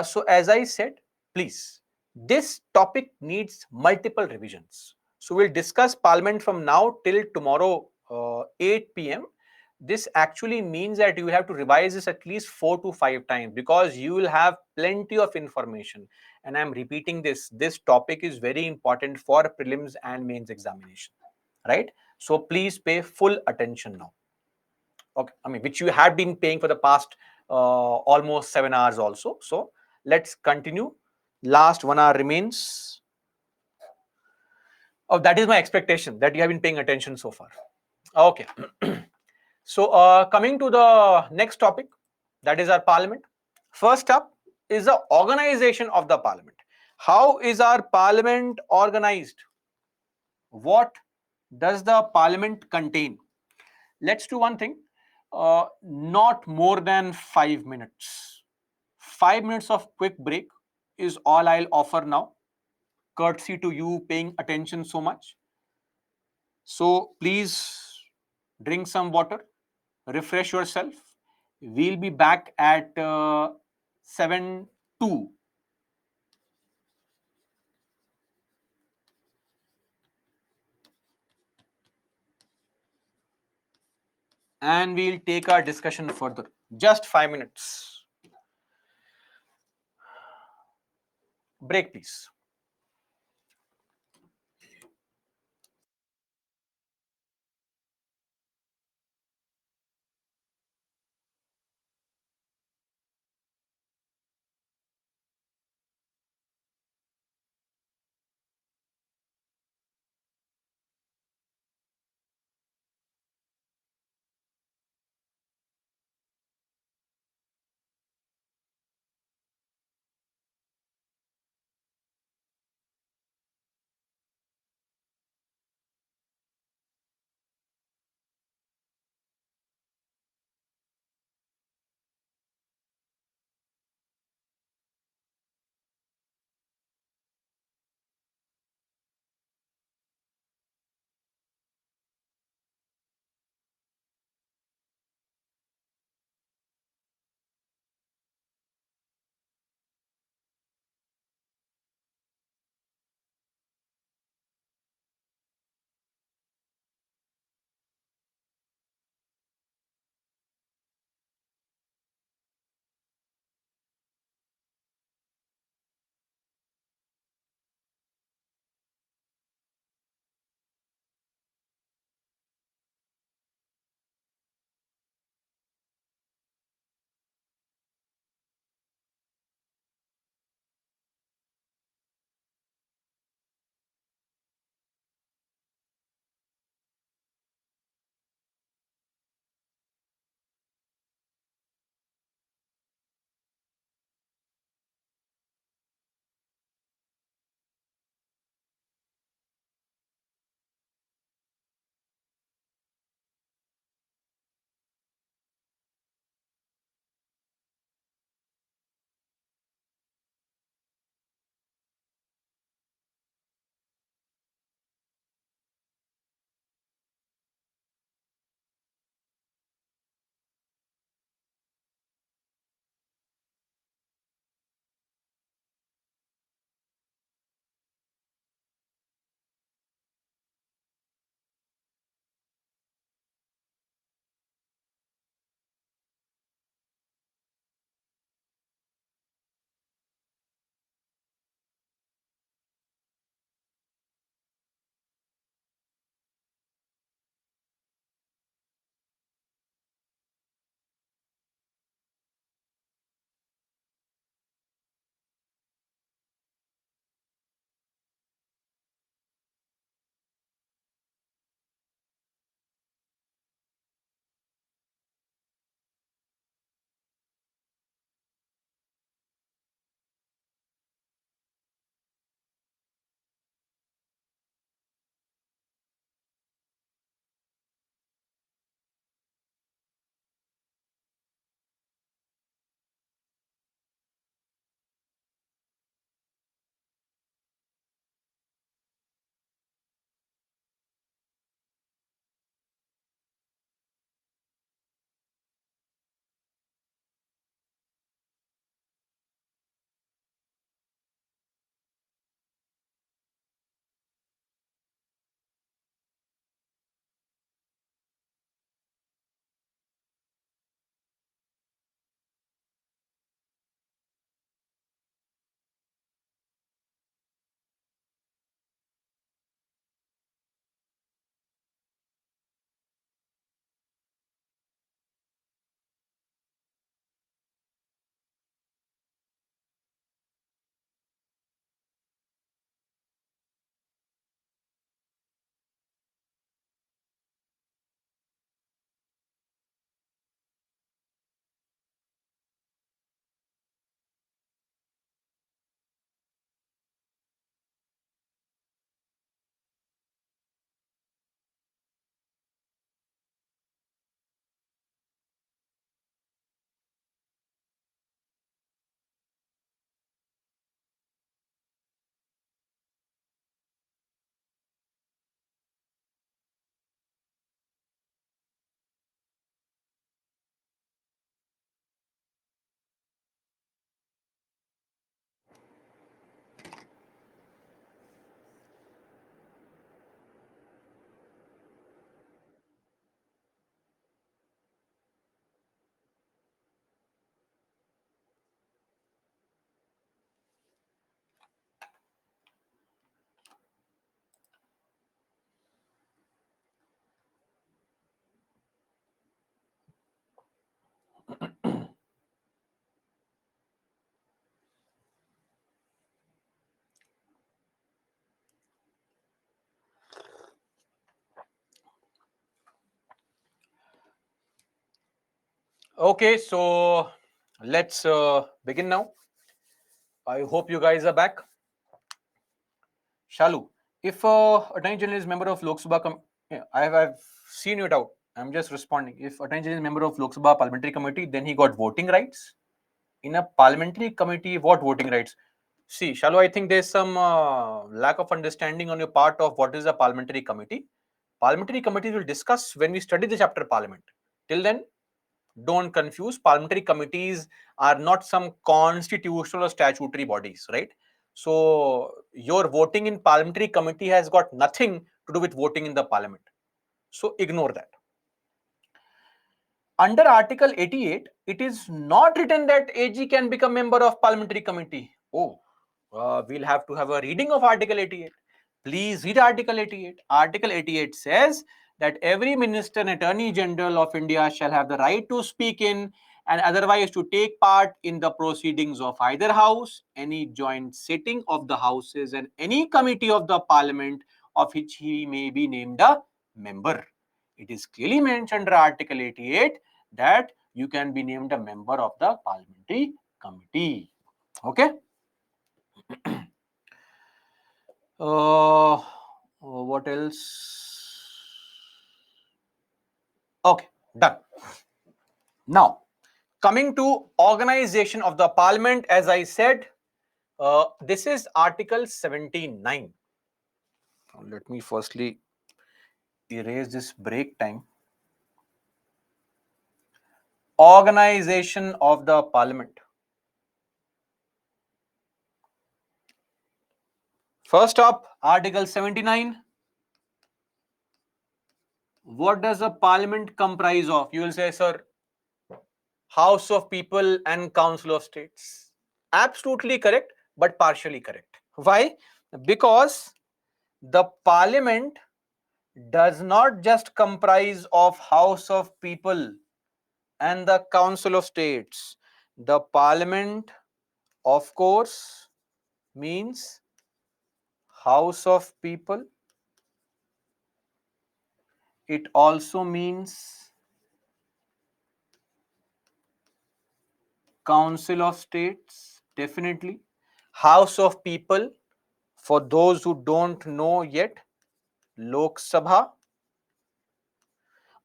Speaker 1: So as I said, please, this topic needs multiple revisions. So we'll discuss Parliament from now till tomorrow 8 p.m. This actually means that you have to revise this at least 4 to 5 times, because you will have plenty of information. And I'm repeating this. This topic is very important for prelims and mains examination, right? So please pay full attention now. Okay, I mean, which you had been paying for the past almost 7 hours also. So let's continue. Last 1 hour remains. Oh, that is my expectation, that you have been paying attention so far. Okay. So coming to the next topic, that is our parliament. First up is the organization of the parliament. How is our parliament organized? What does the parliament contain? Let's do one thing. Not more than 5 minutes. 5 minutes of quick break is all I'll offer now, courtesy to you paying attention so much. So please drink some water, refresh yourself. We'll be back at 7:02, and we'll take our discussion further. Just 5 minutes. Break, please. Okay, so let's begin now. I hope you guys are back. Shalu, if Attorney General is member of Lok Sabha, yeah, I've seen it out. I'm just responding. If Attorney General is member of Lok Sabha Parliamentary Committee, then he got voting rights. In a parliamentary committee, what voting rights? See, Shalu, I think there's some lack of understanding on your part of what is a parliamentary committee. Parliamentary committees will discuss when we study the chapter Parliament. Till then, don't confuse. Parliamentary committees are not some constitutional or statutory bodies, right? So your voting in parliamentary committee has got nothing to do with voting in the parliament. So ignore that. Under Article 88, it is not written that AG can become member of parliamentary committee. Oh, we'll have to have a reading of Article 88. Please read Article 88. Article 88 says that every minister and attorney general of India shall have the right to speak in and otherwise to take part in the proceedings of either house, any joint sitting of the houses, and any committee of the parliament of which he may be named a member. It is clearly mentioned under Article 88 that you can be named a member of the parliamentary committee. Okay. What else? Okay, done. Now, coming to organization of the parliament, as I said, this is Article 79. Let me firstly erase this break time. Organization of the parliament. First up, Article 79. What does a parliament comprise of? You will say, sir, House of People and Council of States. Absolutely correct, but partially correct. Why? Because the parliament does not just comprise of House of People and the Council of States. The parliament, of course, means House of People. It also means Council of States, definitely. House of People, for those who don't know yet, Lok Sabha.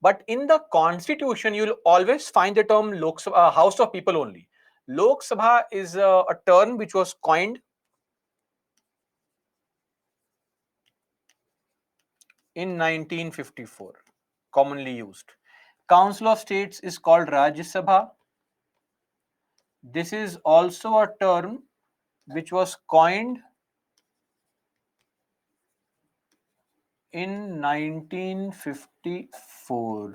Speaker 1: But in the constitution, you'll always find the term Lok Sabha, House of People only. Lok Sabha is a term which was coined in 1954, commonly used. Council of States is called Rajya Sabha. This is also a term which was coined in 1954.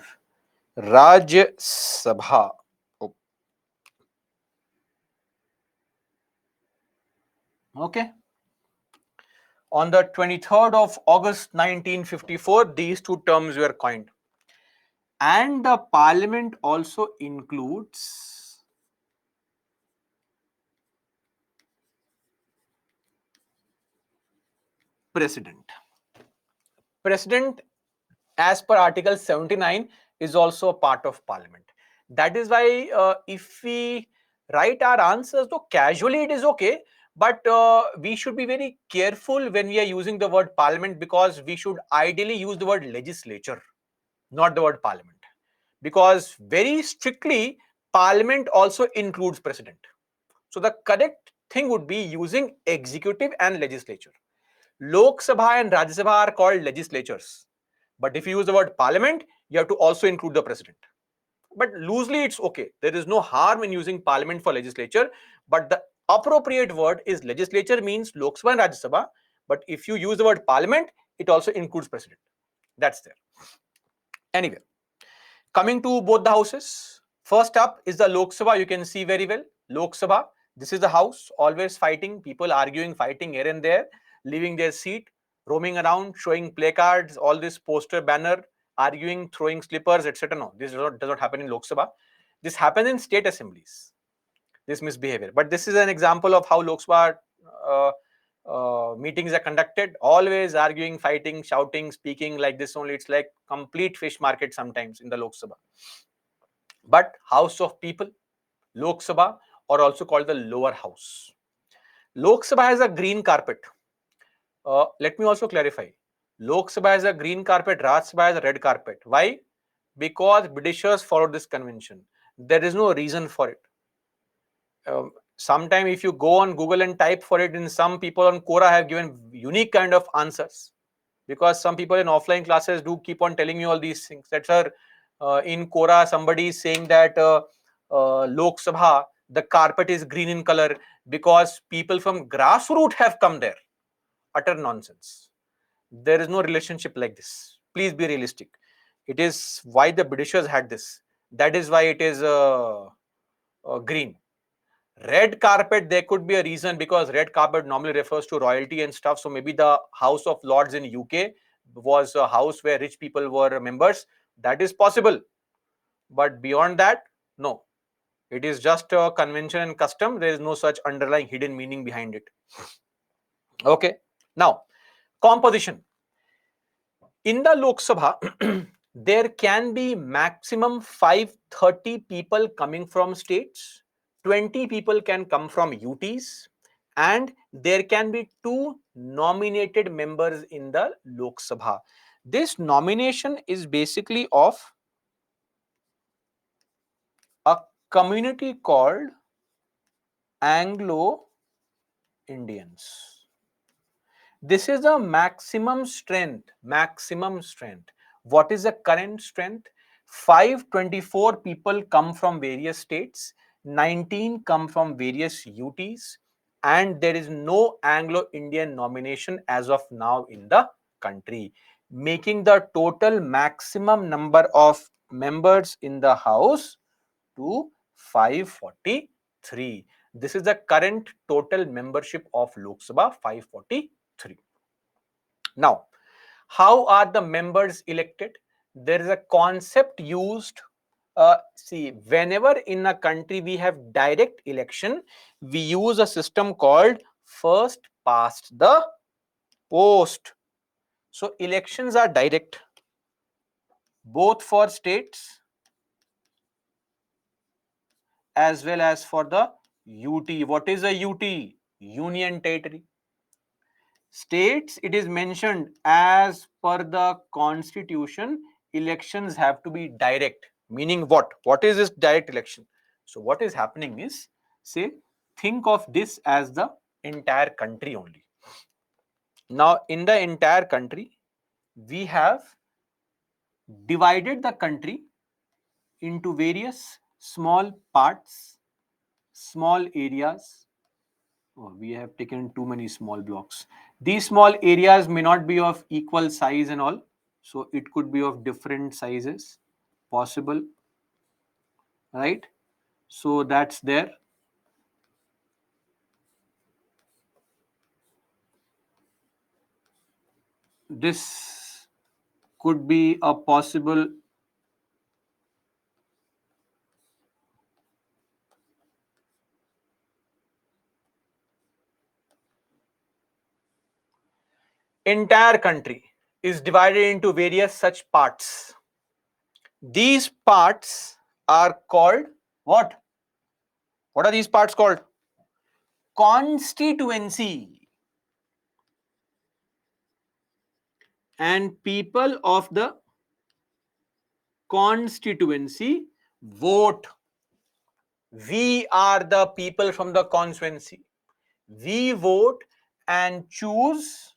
Speaker 1: Rajya Sabha. Oh. Okay. On the 23rd of August 1954, these two terms were coined. And the parliament also includes president. President, as per Article 79, is also a part of parliament. That is why if we write our answers, though casually it is okay, but we should be very careful when we are using the word parliament, because we should ideally use the word legislature, not the word parliament. Because very strictly, parliament also includes president. So the correct thing would be using executive and legislature. Lok Sabha and Rajya Sabha are called legislatures. But if you use the word parliament, you have to also include the president. But loosely, it's okay. There is no harm in using parliament for legislature. But the appropriate word is legislature means Lok Sabha and Rajya Sabha. But if you use the word parliament, it also includes president. That's there. Anyway, coming to both the houses. First up is the Lok Sabha. You can see very well. Lok Sabha. This is the house, always fighting, people arguing, fighting here and there, leaving their seat, roaming around, showing placards, all this poster, banner, arguing, throwing slippers, etc. No, this does not happen in Lok Sabha. This happens in state assemblies, this misbehavior. But this is an example of how Lok Sabha uh, meetings are conducted, always arguing, fighting, shouting, speaking like this only. It's like complete fish market sometimes in the Lok Sabha. but House of People, Lok Sabha, or also called the lower house. Lok Sabha has a green carpet. Let me also clarify. Lok Sabha has a green carpet, Raj Sabha has a red carpet. Why? Because Britishers followed this convention. There is no reason for it. Sometime if you go on Google and type for it, in some people on Quora have given unique kind of answers, because some people in offline classes do keep on telling me all these things. That sir, in Quora somebody is saying that Lok Sabha the carpet is green in color because people from grassroots have come there. Utter nonsense. There is no relationship like this. Please be realistic. It is why the Britishers had this. That is why it is green. Red carpet, there could be a reason, because red carpet normally refers to royalty and stuff. So maybe the House of Lords in UK was a house where rich people were members. That is possible. But beyond that, no. It is just a convention and custom. There is no such underlying hidden meaning behind it. Okay. Now, composition. In the Lok Sabha, there can be maximum 530 people coming from states, 20 people can come from UTs, and there can be 2 nominated members in the Lok Sabha. This nomination is basically of a community called Anglo Indians. This is a maximum strength. Maximum strength. What is the current strength? 524 people come from various states, 19 come from various UTs, and there is no Anglo-Indian nomination as of now in the country, making the total maximum number of members in the House to 543. This is the current total membership of Lok Sabha, 543. Now, how are the members elected? There is a concept used. See, whenever in a country we have direct election, we use a system called first past the post. So, elections are direct, both for states as well as for the UT. What is a UT? Union Territory. States, it is mentioned as per the constitution, elections have to be direct. Meaning what is this direct election? So what is happening is, say, think of this as the entire country only. Now in the entire country, we have divided the country into various small parts, small areas. Oh, we have taken too many small blocks. These small areas may not be of equal size and all. So it could be of different sizes possible, right? So that's there. This could be a possible entire country is divided into various such parts. These parts are called what? What are these parts called? Constituency. And people of the constituency vote. We are the people from the constituency. We vote and choose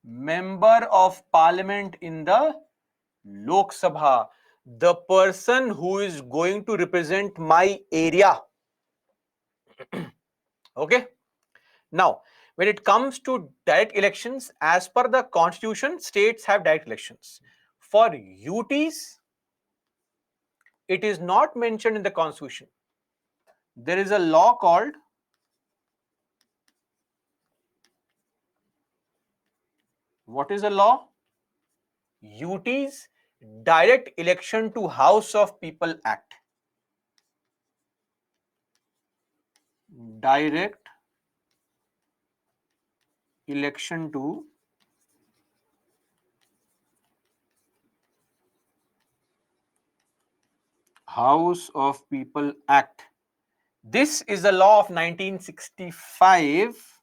Speaker 1: member of parliament in the Lok Sabha, the person who is going to represent my area. Okay. Now, when it comes to direct elections, as per the constitution, states have direct elections. For UTs, it is not mentioned in the constitution. There is a law called what is a law? UTs Direct Election to House of People Act. Direct election to House of People Act. This is the law of 1965,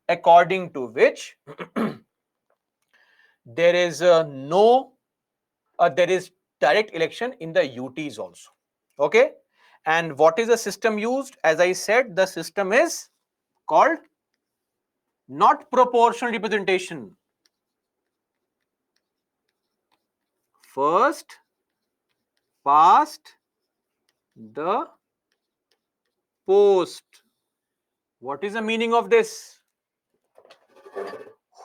Speaker 1: according to which there is there is direct election in the UTs also. Okay, and what is the system used? As I said, the system is called not proportional representation. First past the post. What is the meaning of this?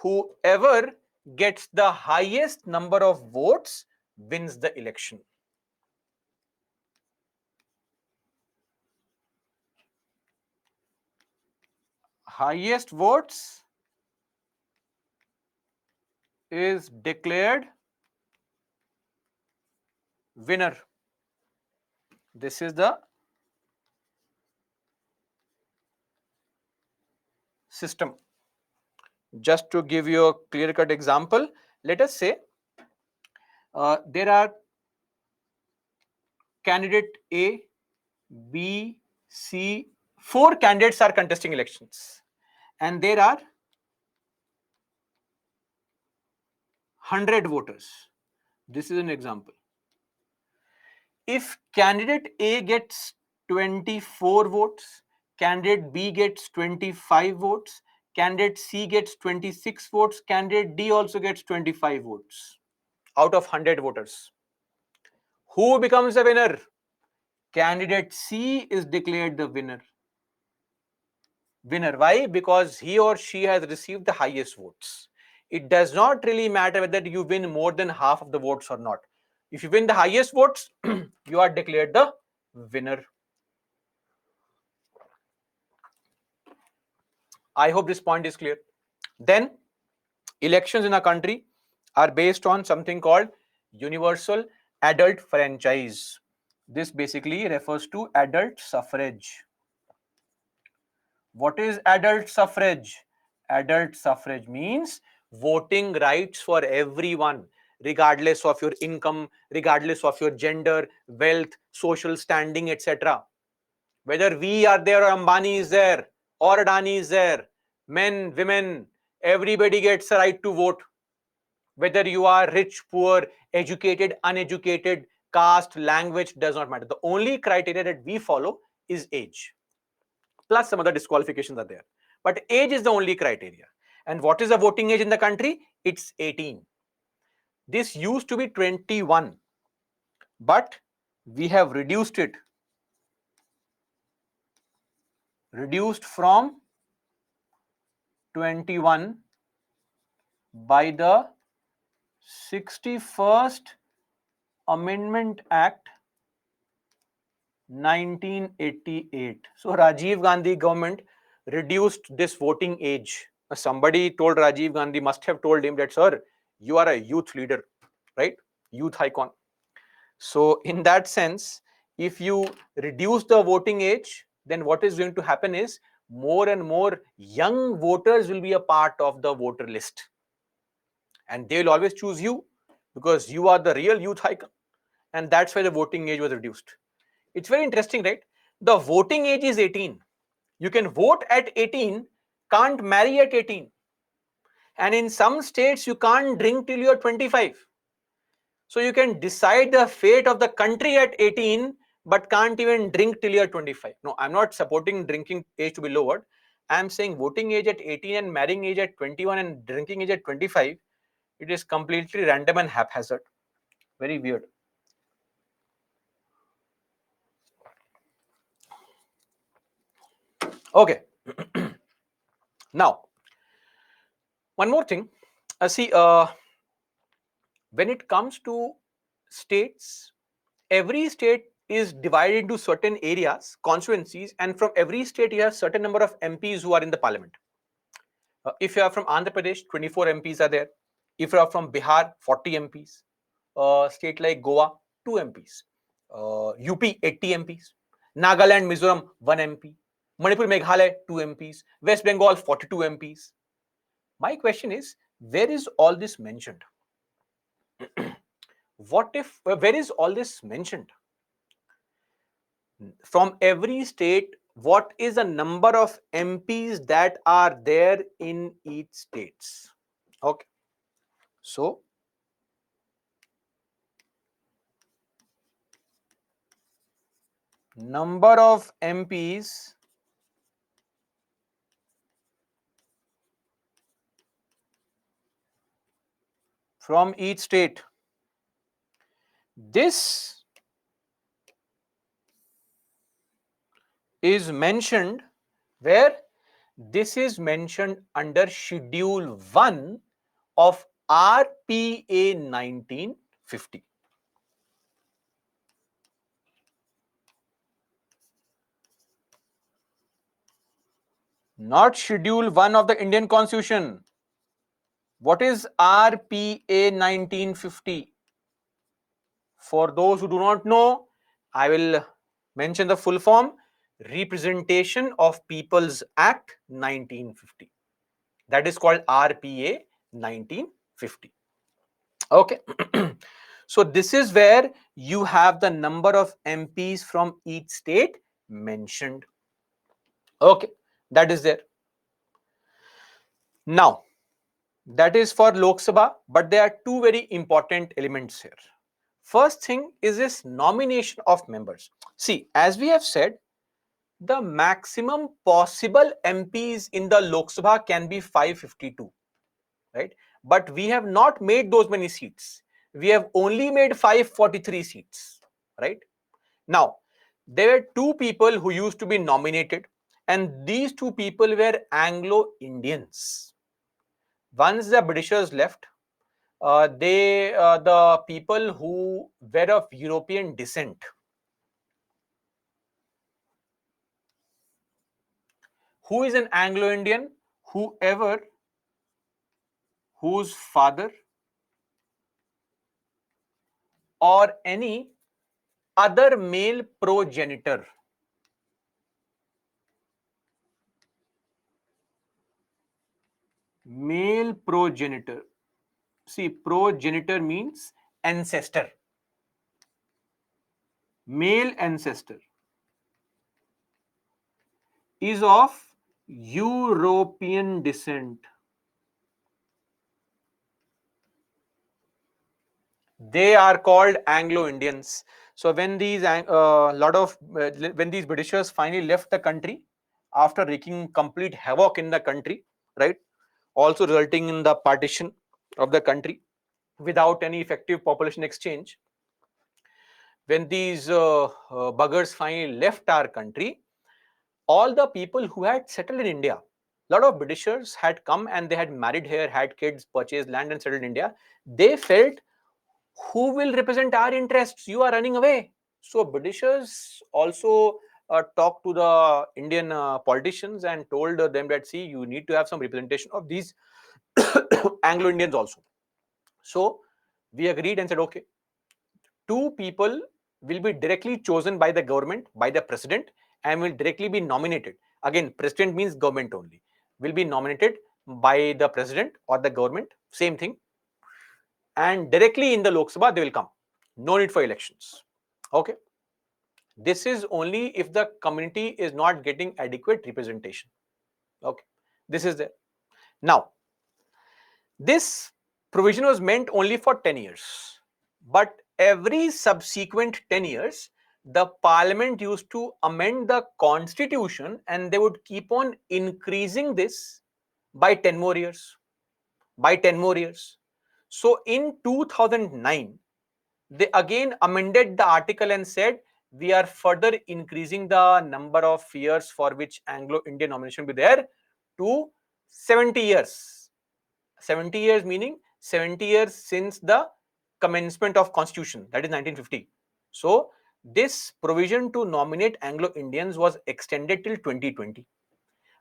Speaker 1: Whoever gets the highest number of votes wins the election. Highest votes is declared winner. This is the system. Just to give you a clear-cut example, let us say there are candidate A, B, C, 4 candidates are contesting elections, and there are 100 voters. This is an example. If candidate A gets 24 votes, candidate B gets 25 votes, candidate C gets 26 votes, candidate D also gets 25 votes out of 100 voters. Who becomes the winner? Candidate C is declared the winner. Why? Because he or she has received the highest votes. It does not really matter whether you win more than half of the votes or not. If you win the highest votes, you are declared the winner. I hope this point is clear. Then, elections in a country are based on something called universal adult franchise. This basically refers to adult suffrage. What is adult suffrage? Adult suffrage means voting rights for everyone, regardless of your income, regardless of your gender, wealth, social standing, etc. Whether we are there or Ambani is there or Adani is there, men, women, everybody gets a right to vote. Whether you are rich, poor, educated, uneducated, caste, language, does not matter. The only criteria that we follow is age. Plus some other disqualifications are there. But age is the only criteria. And what is the voting age in the country? It's 18. This used to be 21, but we have reduced from 21 by the 61st Amendment Act 1988. So Rajiv Gandhi government reduced this voting age. Somebody told Rajiv Gandhi, must have told him that, sir, you are a youth leader, right? Youth icon. So in that sense, if you reduce the voting age, then what is going to happen is more and more young voters will be a part of the voter list. And they will always choose you because you are the real youth icon. And that's why the voting age was reduced. It's very interesting, right? The voting age is 18. You can vote at 18, can't marry at 18. And in some states, you can't drink till you're 25. So you can decide the fate of the country at 18, but can't even drink till you're 25. No, I'm not supporting drinking age to be lowered. I'm saying voting age at 18 and marrying age at 21 and drinking age at 25, it is completely random and haphazard. Very weird. Okay. Now, one more thing. See, when it comes to states, every state is divided into certain areas, constituencies, and from every state you have certain number of MPs who are in the parliament. If you are from Andhra Pradesh, 24 MPs are there. If you are from Bihar, 40 MPs. State like Goa, 2 MPs. UP, 80 MPs. Nagaland, Mizoram, 1 MP. Manipur, Meghalaya, 2 MPs. West Bengal, 42 MPs. My question is, where is all this mentioned? What if, where is all this mentioned? From every state, what is the number of MPs that are there in each states? Okay. So, number of MPs from each state. This is mentioned where? This is mentioned under Schedule 1 of RPA 1950. Not Schedule 1 of the Indian Constitution. What is RPA 1950? For those who do not know, I will mention the full form: Representation of People's Act 1950. That is called RPA 1950. Okay. So this is where you have the number of MPs from each state mentioned. Okay, that is there. Now, that is for Lok Sabha, but there are two very important elements here. First thing is this nomination of members. See, as we have said, the maximum possible MPs in the Lok Sabha can be 552, right? But we have not made those many seats. We have only made 543 seats, right? Now, there were two people who used to be nominated, and these two people were Anglo-Indians. Once the Britishers left, the people who were of European descent, who is an Anglo-Indian? Whoever whose father or any other male progenitor. Male progenitor. See, progenitor means ancestor. Male ancestor is of European descent. They are called Anglo-Indians. So when these when these Britishers finally left the country after wreaking complete havoc in the country, right, also resulting in the partition of the country without any effective population exchange, when these buggers finally left our country, all the people who had settled in India, a lot of Britishers had come and they had married here, had kids, purchased land and settled in India. They felt, who will represent our interests? You are running away. So Britishers also talked to the Indian politicians and told them that, see, you need to have some representation of these Anglo-Indians also. So we agreed and said, okay, two people will be directly chosen by the government, by the president, and will directly be nominated. Again, president means government only. Will be nominated by the president or the government, same thing. And directly in the Lok Sabha, they will come. No need for elections. Okay. This is only if the community is not getting adequate representation. Okay. This is there. Now, this provision was meant only for 10 years. But every subsequent 10 years, the parliament used to amend the constitution and they would keep on increasing this by 10 more years. By 10 more years. So in 2009, they again amended the article and said, we are further increasing the number of years for which Anglo-Indian nomination will be there to 70 years. 70 years meaning 70 years since the commencement of constitution, that is 1950. So this provision to nominate Anglo-Indians was extended till 2020.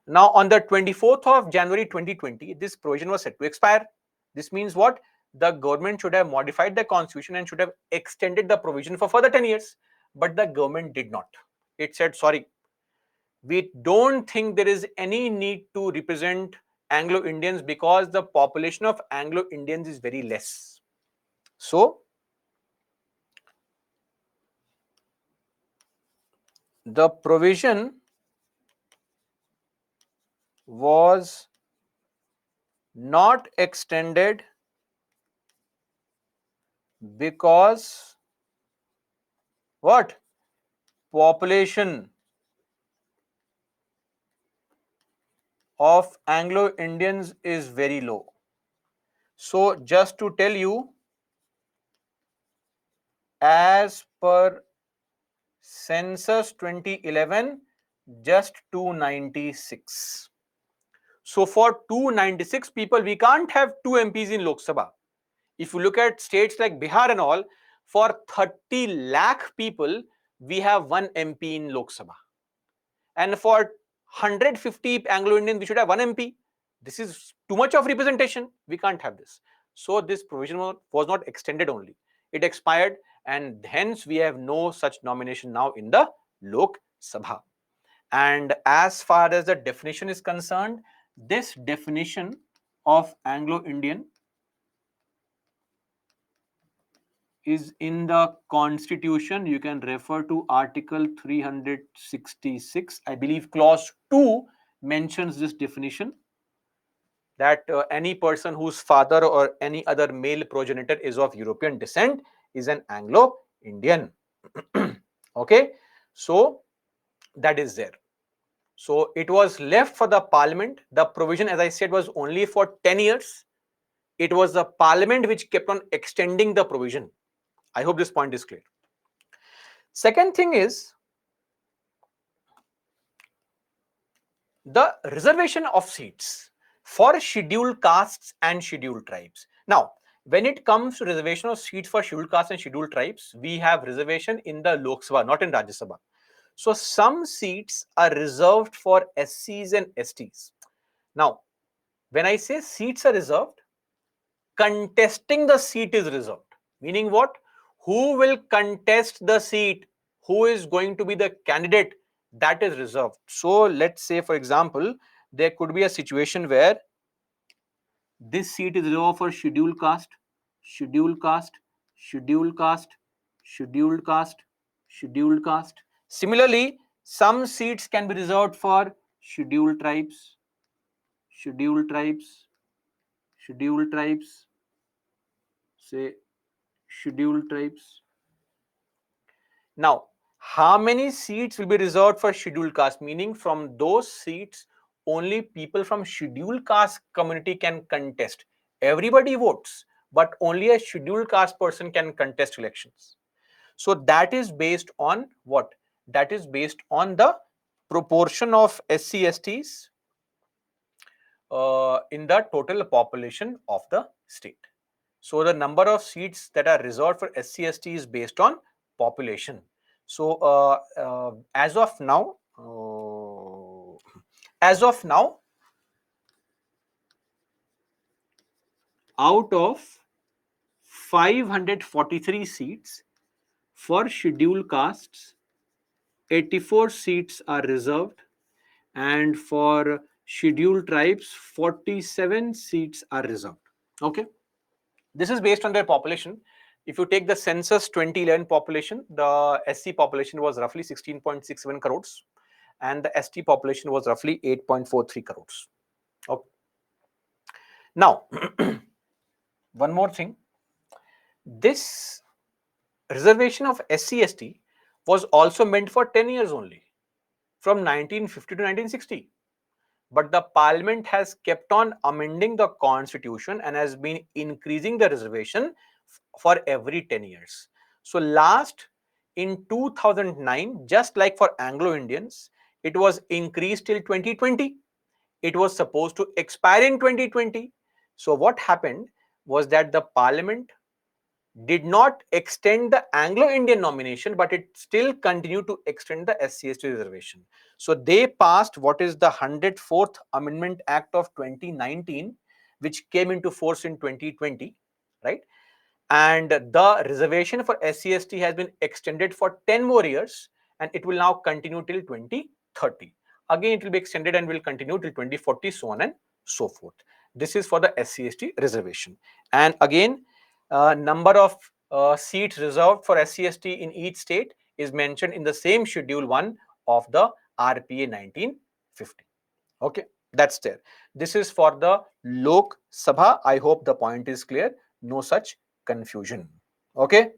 Speaker 1: Now on the 24th of January 2020, this provision was set to expire. This means what? The government should have modified the constitution and should have extended the provision for further 10 years. But the government did not. It said, sorry, we don't think there is any need to represent Anglo-Indians because the population of Anglo-Indians is very less. So the provision was not extended because what? Population of Anglo Indians is very low. So just to tell you, as per census 2011, just 296. So for 296 people, we can't have 2 MPs in Lok Sabha. If you look at states like Bihar and all, for 30 lakh people, we have 1 MP in Lok Sabha. And for 150 Anglo-Indians, we should have 1 MP. This is too much of representation. We can't have this. So this provision was not extended only. It expired, and hence we have no such nomination now in the Lok Sabha. And as far as the definition is concerned, this definition of Anglo-Indian is in the Constitution. You can refer to Article 366. I believe Clause 2 mentions this definition, that any person whose father or any other male progenitor is of European descent is an Anglo-Indian. Okay, so that is there. So it was left for the parliament. The provision, as I said, was only for 10 years. It was the parliament which kept on extending the provision. I hope this point is clear. Second thing is the reservation of seats for scheduled castes and scheduled tribes. Now, when it comes to reservation of seats for scheduled castes and scheduled tribes, we have reservation in the Lok Sabha, not in Rajya Sabha. So some seats are reserved for SCs and STs. Now, when I say seats are reserved, contesting the seat is reserved. Meaning what? Who will contest the seat? Who is going to be the candidate? That is reserved. So let's say, for example, there could be a situation where this seat is reserved for scheduled caste, scheduled caste, scheduled caste, scheduled caste, scheduled caste. Similarly, some seats can be reserved for scheduled tribes, scheduled tribes, scheduled tribes, say scheduled tribes. Now, how many seats will be reserved for scheduled caste? Meaning from those seats, only people from scheduled caste community can contest. Everybody votes, but only a scheduled caste person can contest elections. So that is based on what? That is based on the proportion of SC/STs in the total population of the state. So the number of seats that are reserved for SC/ST is based on population. So as of now, out of 543 seats for scheduled castes, 84 seats are reserved, and for scheduled tribes, 47 seats are reserved. Okay. This is based on their population. If you take the census 2011 population, the SC population was roughly 16.67 crores and the ST population was roughly 8.43 crores. Okay. Now, one more thing. This reservation of SC/ST was also meant for 10 years only, from 1950 to 1960. But the parliament has kept on amending the constitution and has been increasing the reservation for every 10 years. So last in 2009, just like for Anglo-Indians, it was increased till 2020. It was supposed to expire in 2020. So what happened was that the parliament did not extend the Anglo-Indian nomination, but it still continued to extend the SC/ST reservation. So they passed what is the 104th Amendment Act of 2019, which came into force in 2020, right? And the reservation for SC/ST has been extended for 10 more years, and it will now continue till 2030. Again, it will be extended and will continue till 2040, so on and so forth. This is for the SC/ST reservation. And again, number of seats reserved for SC/ST in each state is mentioned in the same schedule 1 of the RPA 1950. Okay, that's there. This is for the Lok Sabha. I hope the point is clear. No such confusion. Okay.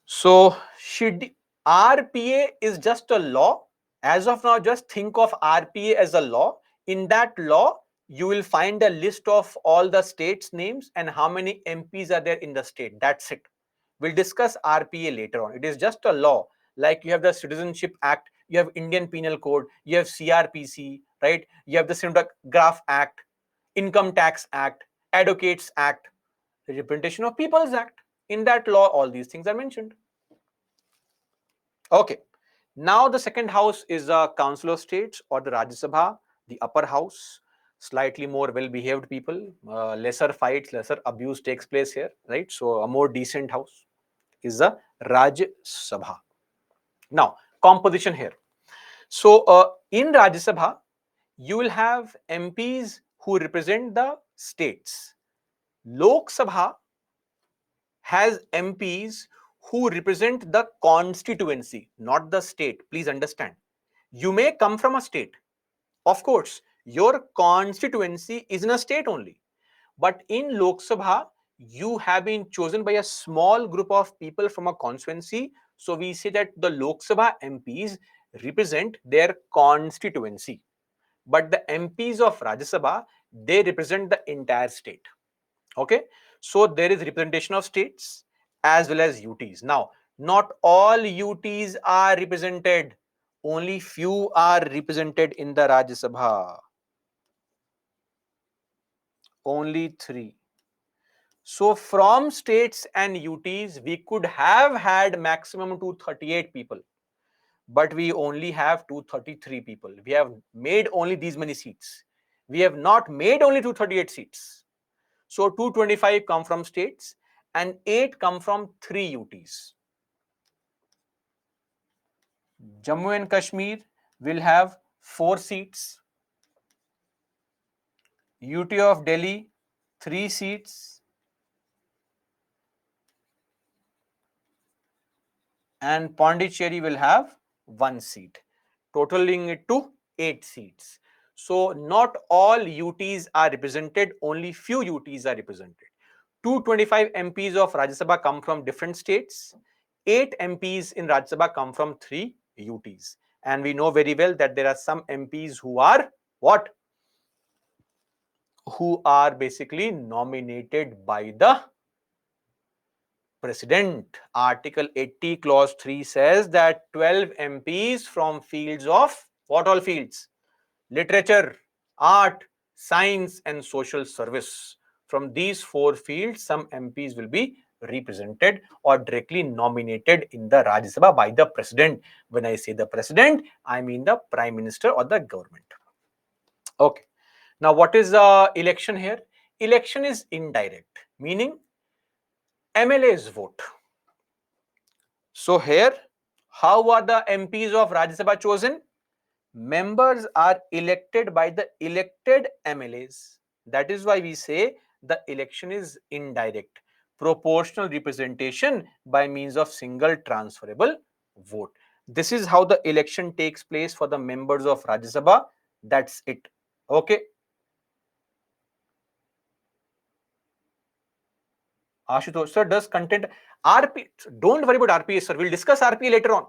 Speaker 1: So should RPA is just a law. As of now, just think of RPA as a law. In that law, you will find a list of all the states' names and how many MPs are there in the state. That's it. We'll discuss RPA later on. It is just a law. Like you have the Citizenship Act, you have Indian Penal Code, you have CRPC, right? You have the Cinematograph Act, Income Tax Act, Advocates Act, the Representation of People's Act. In that law, all these things are mentioned. Okay. Now the second house is the Council of States or the Rajya Sabha, the upper house. Slightly more well-behaved people, lesser fights, lesser abuse takes place here, right? So a more decent house is the Rajya Sabha. Now composition here. So in Rajya Sabha, you will have MPs who represent the states. Lok Sabha has MPs who represent the constituency, not the state. Please understand. You may come from a state. Of course, your constituency is in a state only. But in Lok Sabha, you have been chosen by a small group of people from a constituency. So we say that the Lok Sabha MPs represent their constituency. But the MPs of Rajya Sabha, they represent the entire state. Okay, so there is representation of states as well as UTs. Now not all UTs are represented, only few are represented in the Rajya Sabha, only 3. So from states and UTs we could have had maximum 238 people, but we only have 233 people. We have made only these many seats. We have not made only 238 seats. So 225 come from states and 8 come from 3 UTs. Jammu and Kashmir will have 4 seats. UT of Delhi 3 seats. And Pondicherry will have 1 seat, totaling it to 8 seats. So not all UTs are represented, only few UTs are represented. 225 MPs of Rajya Sabha come from different states. 8 MPs in Rajya Sabha come from 3 UTs. And we know very well that there are some MPs who are what? Who are basically nominated by the President. Article 80 clause 3 says that 12 MPs from fields of what all fields? Literature, art, science and social service. From these 4 fields, some MPs will be represented or directly nominated in the Rajya Sabha by the President. When I say the President, I mean the Prime Minister or the government. Okay. Now what is the election here? Election is indirect, meaning MLAs vote. So here, how are the MPs of Rajya Sabha chosen? Members are elected by the elected MLAs. That is why we say the election is indirect. Proportional representation by means of single transferable vote. This is how the election takes place for the members of Rajya Sabha. That's it. Okay. Ashutosh sir, does content RP? Don't worry about RPA, sir. We'll discuss RPA later on.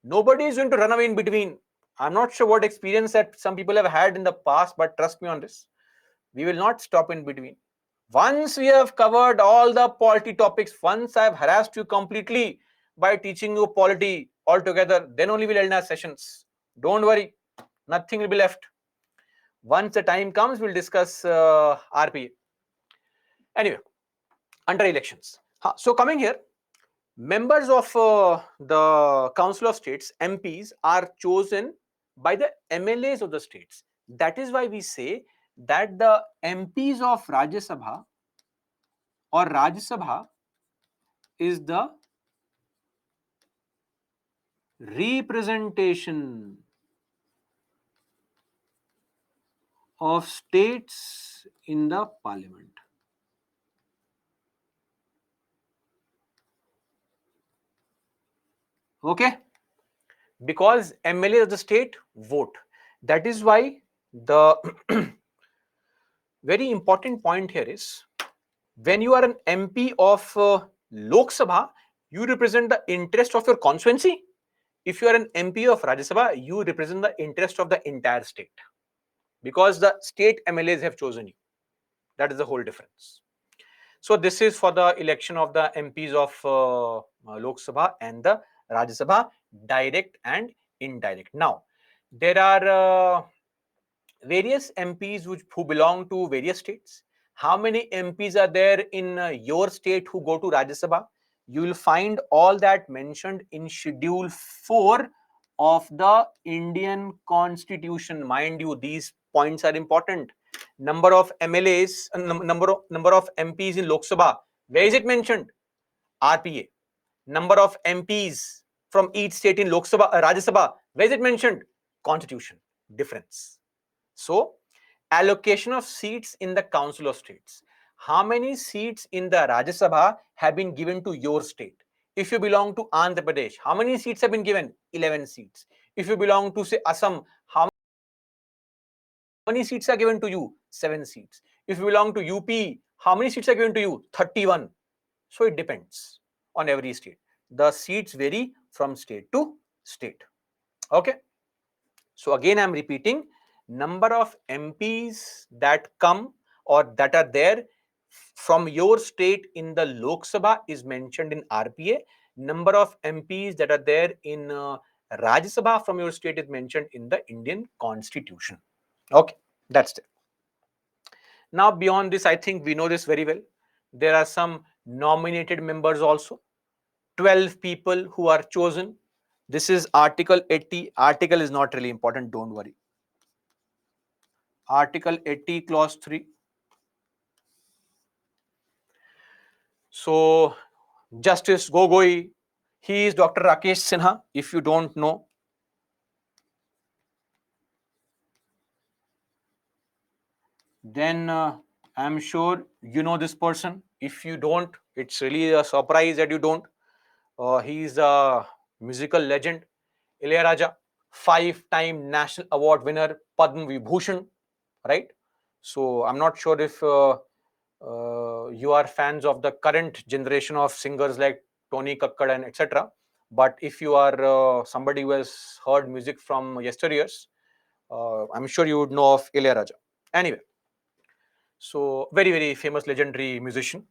Speaker 1: Nobody is going to run away in between. I'm not sure what experience that some people have had in the past, but trust me on this. We will not stop in between. Once we have covered all the polity topics, once I've harassed you completely by teaching you polity altogether, then only we'll end our sessions. Don't worry, nothing will be left. Once the time comes, we'll discuss RPA. Anyway, under elections. So coming here, members of the Council of States, MPs, are chosen by the MLAs of the states. That is why we say that the MPs of Rajya Sabha or Rajya Sabha is the representation of states in the parliament. Okay, because MLA of the state vote. That is why the very important point here is, when you are an MP of Lok Sabha, you represent the interest of your constituency. If you are an MP of Rajya Sabha, you represent the interest of the entire state, because the state MLAs have chosen you. That is the whole difference. So this is for the election of the MPs of Lok Sabha and the Rajya Sabha, direct and indirect. Now, there are various MPs who belong to various states. How many MPs are there in your state who go to Rajya Sabha? You will find all that mentioned in Schedule 4 of the Indian Constitution. Mind you, these points are important. Number of MLAs, number of MPs in Lok Sabha. Where is it mentioned? RPA. Number of MPs from each state in Lok Sabha, Rajya Sabha. Where is it mentioned? Constitution. Difference. So, allocation of seats in the Council of States. How many seats in the Rajya Sabha have been given to your state? If you belong to Andhra Pradesh, how many seats have been given? 11 seats. If you belong to, say, Assam, how many seats are given to you? 7 seats. If you belong to UP, how many seats are given to you? 31. So it depends on every state. The seats vary from state to state. Okay. So again, I'm repeating, number of MPs that come or that are there from your state in the Lok Sabha is mentioned in RPA. Number of MPs that are there in Rajya Sabha from your state is mentioned in the Indian Constitution. Okay, that's it. Now, beyond this, I think we know this very well. There are some nominated members also. 12 people who are chosen. This is Article 80. Article is not really important, don't worry. Article 80, Clause 3. So, Justice Gogoi, he is Dr. Rakesh Sinha, if you don't know. Then I'm sure you know this person. If you don't, it's really a surprise that you don't. He is a musical legend, Ilayaraja, 5-time National Award winner, Padma Vibhushan, right? So I'm not sure if you are fans of the current generation of singers like Tony Kakkad and etc. But if you are somebody who has heard music from yesteryears, I'm sure you would know of Ilayaraja. Anyway, so very, very famous legendary musician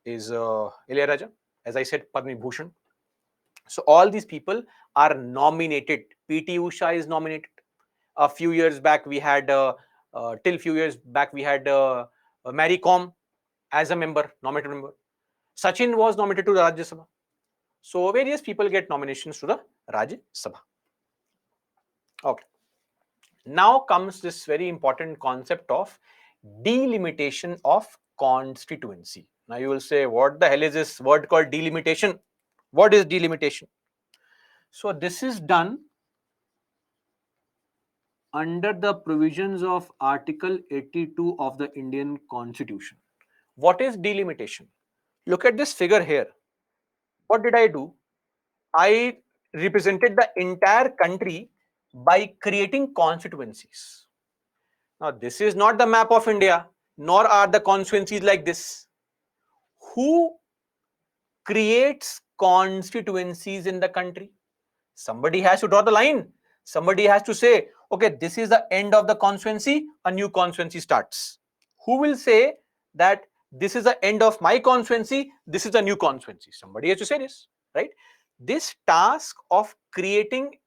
Speaker 1: is Ilayaraja. As I said, Padma Bhushan. So all these people are nominated. PT Usha is nominated. A few years back, we had till few years back we had Mary Com as a member, nominated member. Sachin was nominated to the Rajya Sabha. So various people get nominations to the Rajya Sabha. Okay. Now comes this very important concept of delimitation of constituency. Now you will say, what the hell is this word called delimitation? What is delimitation? So this is done under the provisions of Article 82 of the Indian Constitution. What is delimitation? Look at this figure here. What did I do? I represented the entire country by creating constituencies. Now, this is not the map of India, nor are the constituencies like this. Who creates constituencies in the country? Somebody has to draw the line. Somebody has to say, okay, this is the end of the constituency, a new constituency starts. Who will say that this is the end of my constituency, this is a new constituency? Somebody has to say this, right? This task of creating,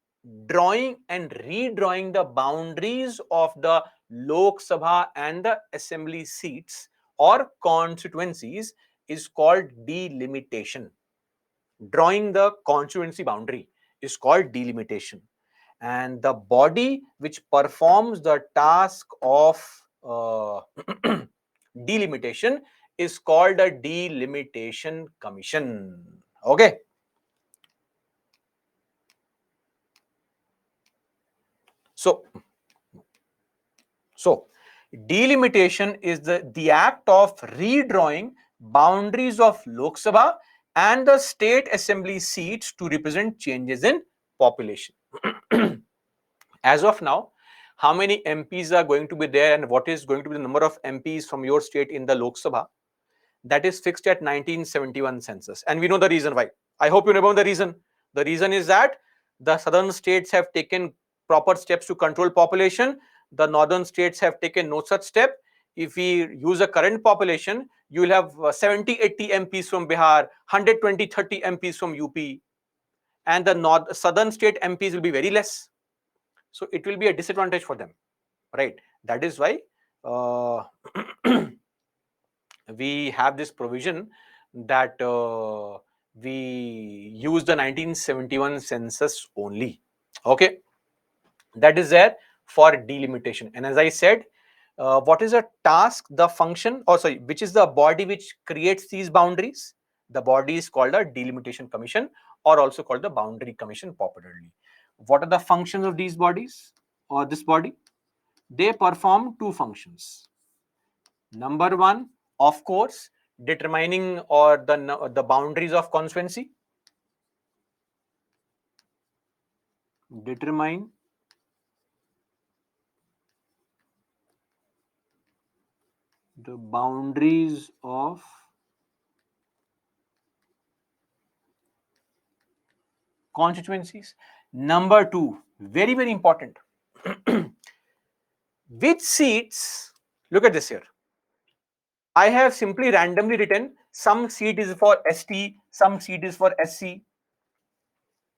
Speaker 1: drawing and redrawing the boundaries of the Lok Sabha and the assembly seats or constituencies is called delimitation. Drawing the constituency boundary is called delimitation. And the body which performs the task of delimitation is called a delimitation commission. Okay. So delimitation is the act of redrawing boundaries of Lok Sabha and the state assembly seats to represent changes in population. As of now, how many MPs are going to be there and what is going to be the number of MPs from your state in the Lok Sabha, that is fixed at 1971 census. And we know the reason why. I hope you remember the reason. The reason is that the southern states have taken proper steps to control population. The northern states have taken no such step. If we use a current population, you will have 70, 80 MPs from Bihar, 120, 30 MPs from UP, and the southern state MPs will be very less. So it will be a disadvantage for them, right? That is why we have this provision that we use the 1971 census only. Okay, that is there for delimitation. And as I said, what is a task, the function, or sorry, which is the body which creates these boundaries? The body is called a delimitation commission, or also called the boundary commission popularly. What are the functions of these bodies or this body? They perform two functions. Number one, of course, determining or the boundaries of constituency. Determine the boundaries of constituencies. Number two, very, very important. Which seats, look at this here. I have simply randomly written some seat is for ST, some seat is for SC.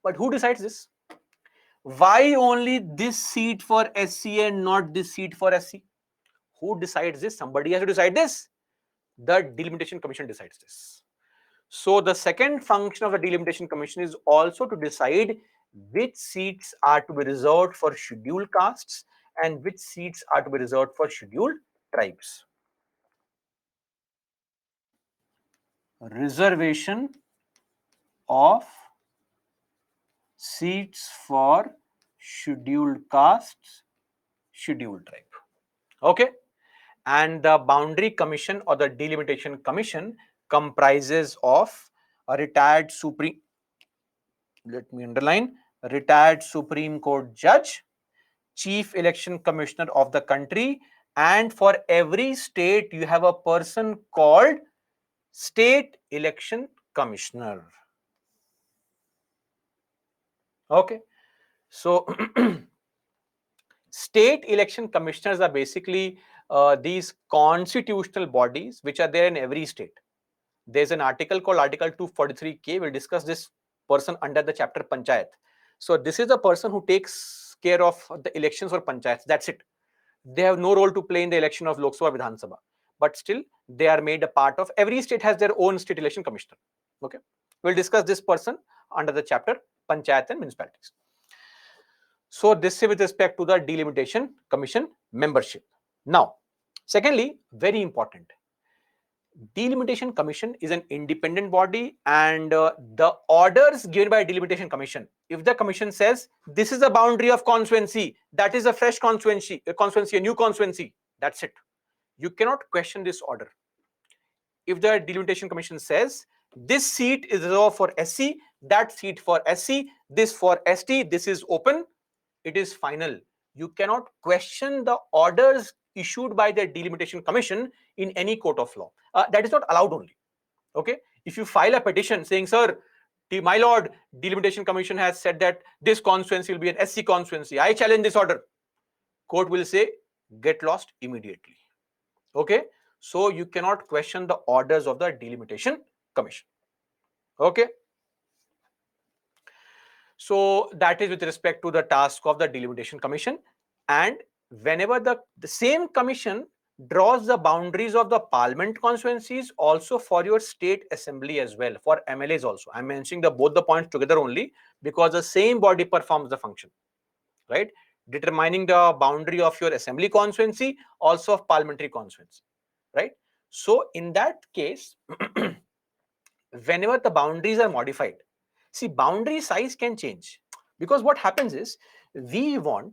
Speaker 1: But who decides this? Why only this seat for SC and not this seat for SC? Who decides this? Somebody has to decide this. The delimitation commission decides this. So the second function of the delimitation commission is also to decide which seats are to be reserved for scheduled castes and which seats are to be reserved for scheduled tribes. Reservation of seats for scheduled castes, scheduled tribe. Okay. And the boundary commission or the delimitation commission comprises of a retired supreme, let me underline, retired Supreme Court judge, chief election commissioner of the country, and for every state you have a person called state election commissioner. Okay, so state election commissioners are basically these constitutional bodies which are there in every state. There's an article called Article 243K. We'll discuss this person under the chapter Panchayat. So this is the person who takes care of the elections for panchayats. That's it. They have no role to play in the election of Lok Sabha, Vidhan Sabha. But still, they are made a part of. Every state has their own state election commissioner. Okay. We'll discuss this person under the chapter Panchayat and Municipalities. So this is with respect to the delimitation commission membership. Now, secondly, very important, delimitation commission is an independent body, and the orders given by delimitation commission, if the commission says this is a boundary of constituency, that is a fresh constituency, a new constituency, that's it. You cannot question this order. If the delimitation commission says this seat is reserved for SC, that seat for SC, this for ST, this is open, it is final. You cannot question the orders issued by the delimitation commission in any court of law. That is not allowed only. Okay, if you file a petition saying, sir, my lord, delimitation commission has said that this constituency will be an SC constituency, I challenge this order, court will say get lost immediately. Okay, so you cannot question the orders of the delimitation commission. Okay, so that is with respect to the task of the delimitation commission. And whenever the same commission draws the boundaries of the parliament constituencies also for your state assembly as well, for MLAs also. I'm mentioning both the points together only because the same body performs the function, right? Determining the boundary of your assembly constituency, also of parliamentary constituency, right? So in that case, whenever the boundaries are modified, see, boundary size can change, because what happens is we want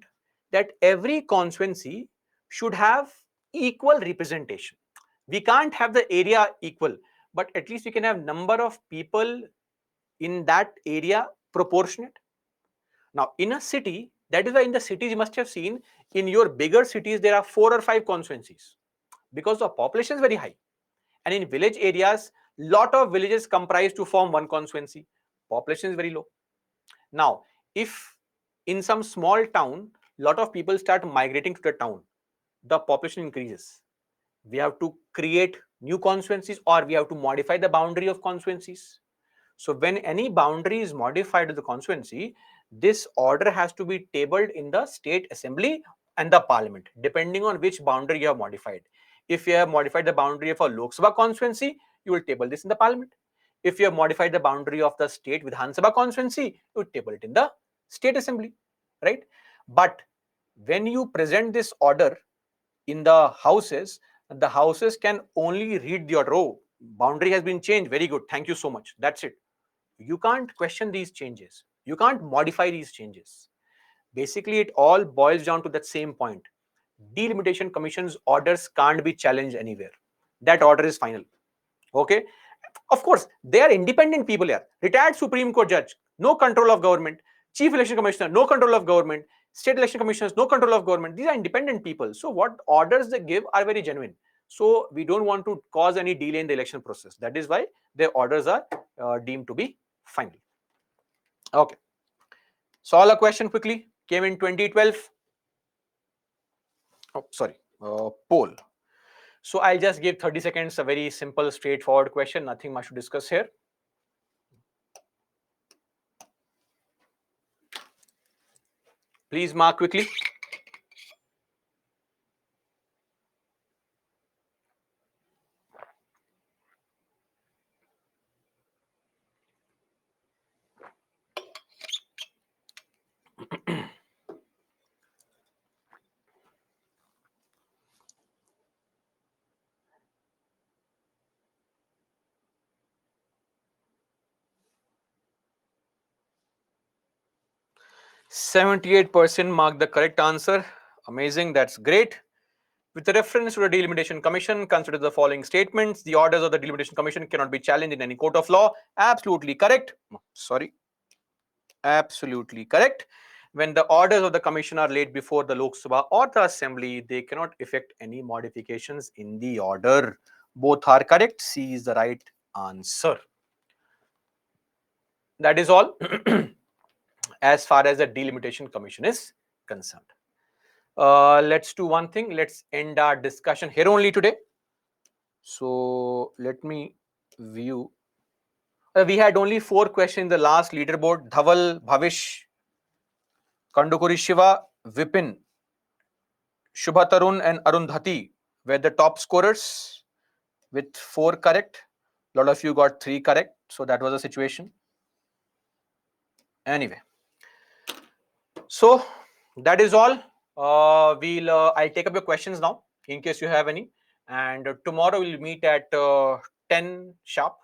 Speaker 1: that every constituency should have equal representation. We can't have the area equal, but at least we can have number of people in that area proportionate. Now, in a city, that is why in the cities you must have seen, in your bigger cities there are 4 or 5 constituencies because the population is very high. And in village areas, lot of villages comprise to form one constituency. Population is very low. Now, if in some small town, lot of people start migrating to the town, the population increases. We have to create new constituencies or we have to modify the boundary of constituencies. So when any boundary is modified to the constituency, this order has to be tabled in the state assembly and the parliament, depending on which boundary you have modified. If you have modified the boundary of a Lok Sabha constituency, you will table this in the parliament. If you have modified the boundary of the state Vidhan Sabha constituency, you will table it in the state assembly, right? But when you present this order in the houses can only read the order. Oh, boundary has been changed. Very good. Thank you so much. That's it. You can't question these changes. You can't modify these changes. Basically, it all boils down to that same point. Delimitation Commission's orders can't be challenged anywhere. That order is final. Okay? Of course, they are independent people here. Retired Supreme Court judge, no control of government. Chief Election Commissioner, no control of government. State election commissioners, no control of government. These are independent people. So what orders they give are very genuine. So we don't want to cause any delay in the election process. That is why their orders are deemed to be final. Okay. Solve a question quickly. Came in 2012. Oh, sorry. Poll. So I'll just give 30 seconds. A very simple, straightforward question. Nothing much to discuss here. Please mark quickly. %78% mark the correct answer. Amazing. That's great. With reference to the Delimitation Commission, consider the following statements. The orders of the Delimitation Commission cannot be challenged in any court of law. Absolutely correct. Sorry. Absolutely correct. When the orders of the commission are laid before the Lok Sabha or the assembly, they cannot effect any modifications in the order. Both are correct. C is the right answer. That is all as far as the Delimitation Commission is concerned. Let's do one thing. Let's end our discussion here only today. So let me view. We had only 4 questions in the last leaderboard. Dhaval, Bhavish, Kandukuri Shiva, Vipin, Shubha Tarun and Arundhati were the top scorers with 4 correct. A lot of you got 3 correct. So that was the situation. Anyway. So that is all. I'll take up your questions now in case you have any. And tomorrow we'll meet at 10 sharp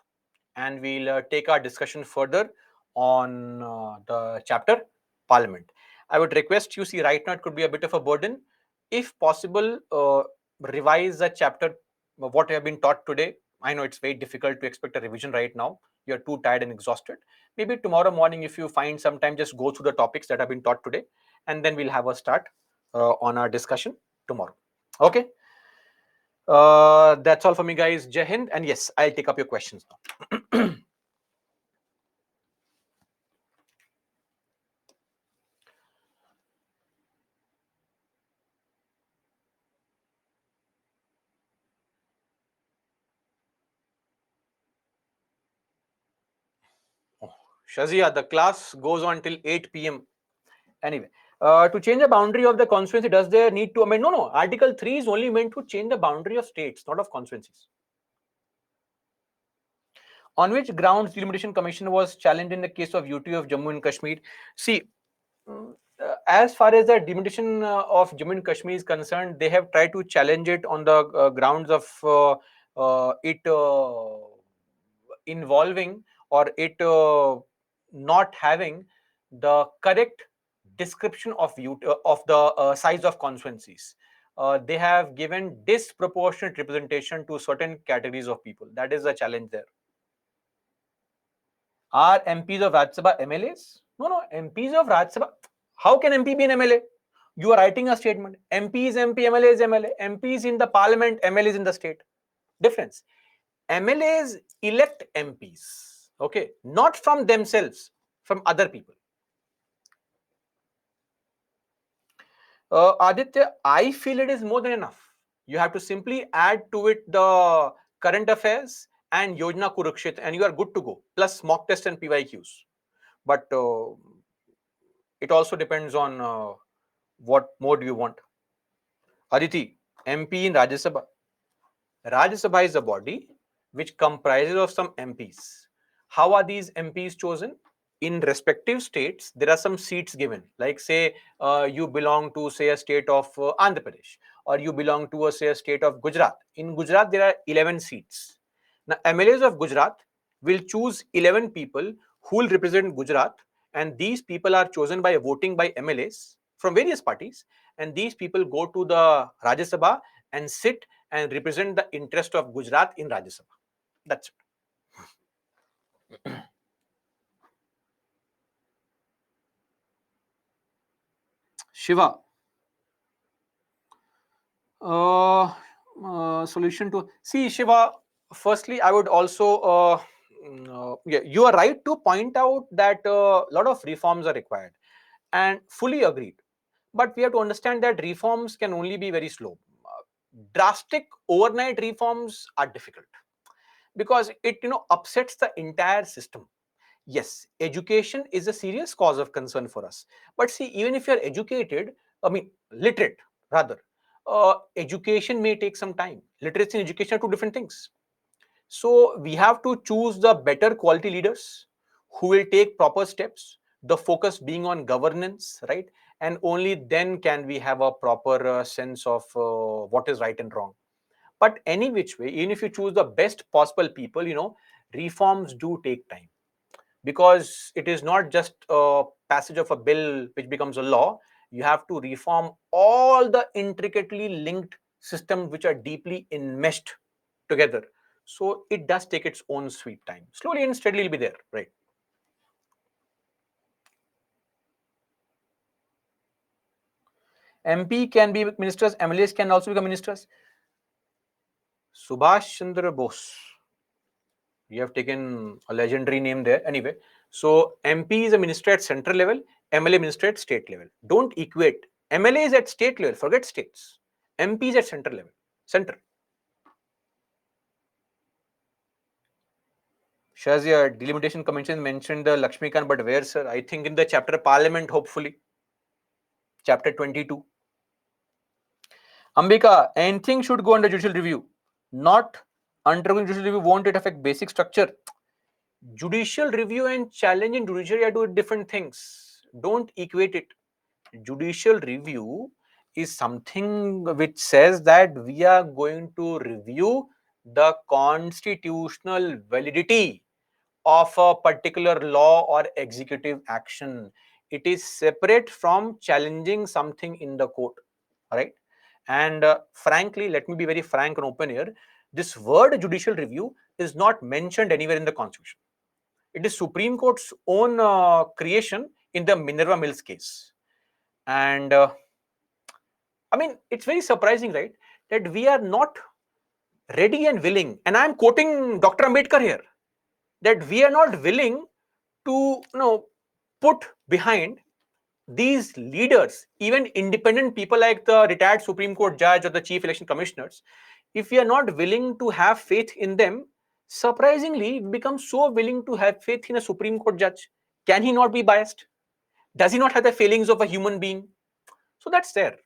Speaker 1: and we'll take our discussion further on the chapter Parliament. I would request you, see, right now it could be a bit of a burden. If possible, revise the chapter, what you have been taught today. I know it's very difficult to expect a revision right now. You're too tired and exhausted. Maybe tomorrow morning, if you find some time, just go through the topics that have been taught today, and then we'll have a start on our discussion tomorrow. Okay. That's all for me, guys. Jai Hind. And yes, I'll take up your questions now. Shazia, the class goes on till 8 p.m. Anyway, to change the boundary of the constituency, does there need to amend? No. Article 3 is only meant to change the boundary of states, not of constituencies. On which grounds Delimitation Commission was challenged in the case of UT of Jammu and Kashmir? See, as far as the delimitation of Jammu and Kashmir is concerned, they have tried to challenge it on the grounds of it involving or it not having the correct description of the size of constituencies. they have given disproportionate representation to certain categories of people. That is the challenge there. Are MPs of Rajya Sabha MLAs? No, MPs of Rajya Sabha. How can MP be an MLA? You are writing a statement. MP is MP, MLA is MLA. MP is in the parliament, MLA is in the state. Difference. MLAs elect MPs, okay, not from themselves, from other people. Aditya, I feel it is more than enough. You have to simply add to it the current affairs and Yojana Kurukshetra, and you are good to go. Plus mock test and PYQs. But it also depends on what mode you want. Aditi, MP in Rajya Sabha. Rajya Sabha is a body which comprises of some MPs. How are these MPs chosen? In respective states, there are some seats given. Like say, you belong to say a state of Andhra Pradesh, or you belong to say a state of Gujarat. In Gujarat, there are 11 seats. Now, MLAs of Gujarat will choose 11 people who will represent Gujarat, and these people are chosen by voting by MLAs from various parties, and these people go to the Rajya Sabha and sit and represent the interest of Gujarat in Rajya Sabha. That's it. Shiva. Solution to see Shiva. Firstly, I would also yeah, you are right to point out that a lot of reforms are required, and fully agreed. But we have to understand that reforms can only be very slow. Drastic overnight reforms are difficult because it upsets the entire system. Yes, education is a serious cause of concern for us. But see, even if you're educated, I mean, literate rather, education may take some time. Literacy and education are two different things. So we have to choose the better quality leaders who will take proper steps, the focus being on governance, right? And only then can we have a proper sense of what is right and wrong. But any which way, even if you choose the best possible people, reforms do take time, because it is not just a passage of a bill which becomes a law. You have to reform all the intricately linked systems which are deeply enmeshed together. So it does take its own sweet time. Slowly and steadily it'll be there, right? MP can be ministers, MLAs can also become ministers. Subhash Chandra Bose. You have taken a legendary name there. Anyway, so MP is a minister at central level, MLA minister at state level. Don't equate. MLA is at state level, forget states. MP is at central level, center. Shazia, delimitation convention mentioned the Lakshmikant, but where, sir? I think in the chapter Parliament, hopefully. Chapter 22. Ambika, anything should go under judicial review. Not undergoing judicial review, won't it affect basic structure? Judicial review and challenging judiciary are two different things. Don't equate it. Judicial review is something which says that we are going to review the constitutional validity of a particular law or executive action. It is separate from challenging something in the court, right? And frankly, let me be very frank and open here. This word judicial review is not mentioned anywhere in the Constitution. It is Supreme Court's own creation in the Minerva Mills case. And I mean, it's very surprising, right, that we are not ready and willing. And I'm quoting Dr. Ambedkar here, that we are not willing to put behind these leaders, even independent people like the retired Supreme Court judge or the chief election commissioners. If we are not willing to have faith in them, surprisingly, we become so willing to have faith in a Supreme Court judge. Can he not be biased? Does he not have the feelings of a human being? So that's there.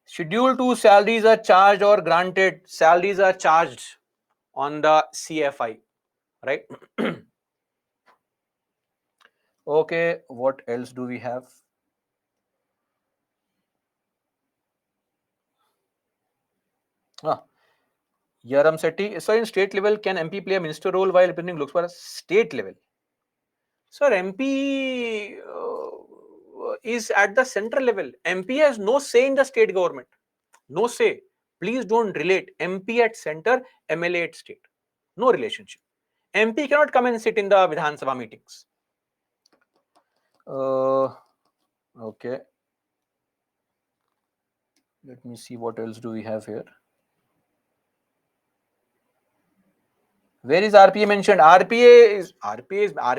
Speaker 1: Schedule 2 salaries are charged or granted. Salaries are charged on the CFI, right? Okay, what else do we have? Yaram Sethi. So in state level, can MP play a minister role while representing Lok Sabha? State level. Sir, MP is at the central level. MP has no say in the state government. No say. Please don't relate MP at center, MLA at state. No relationship. MP cannot come and sit in the Vidhan Sabha meetings. Okay. Let me see what else do we have here. Where is RPA mentioned? RPA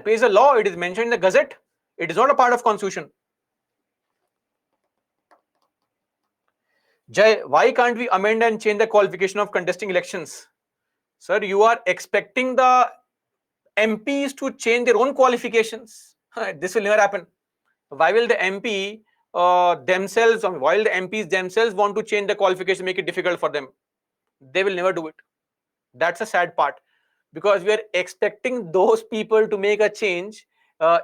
Speaker 1: is a law. It is mentioned in the Gazette. It is not a part of Constitution. Jay, why can't we amend and change the qualification of contesting elections? Sir, you are expecting the MPs to change their own qualifications. This will never happen. Why will the MP themselves, while the MPs themselves want to change the qualification, make it difficult for them? They will never do it. That's a sad part, because we are expecting those people to make a change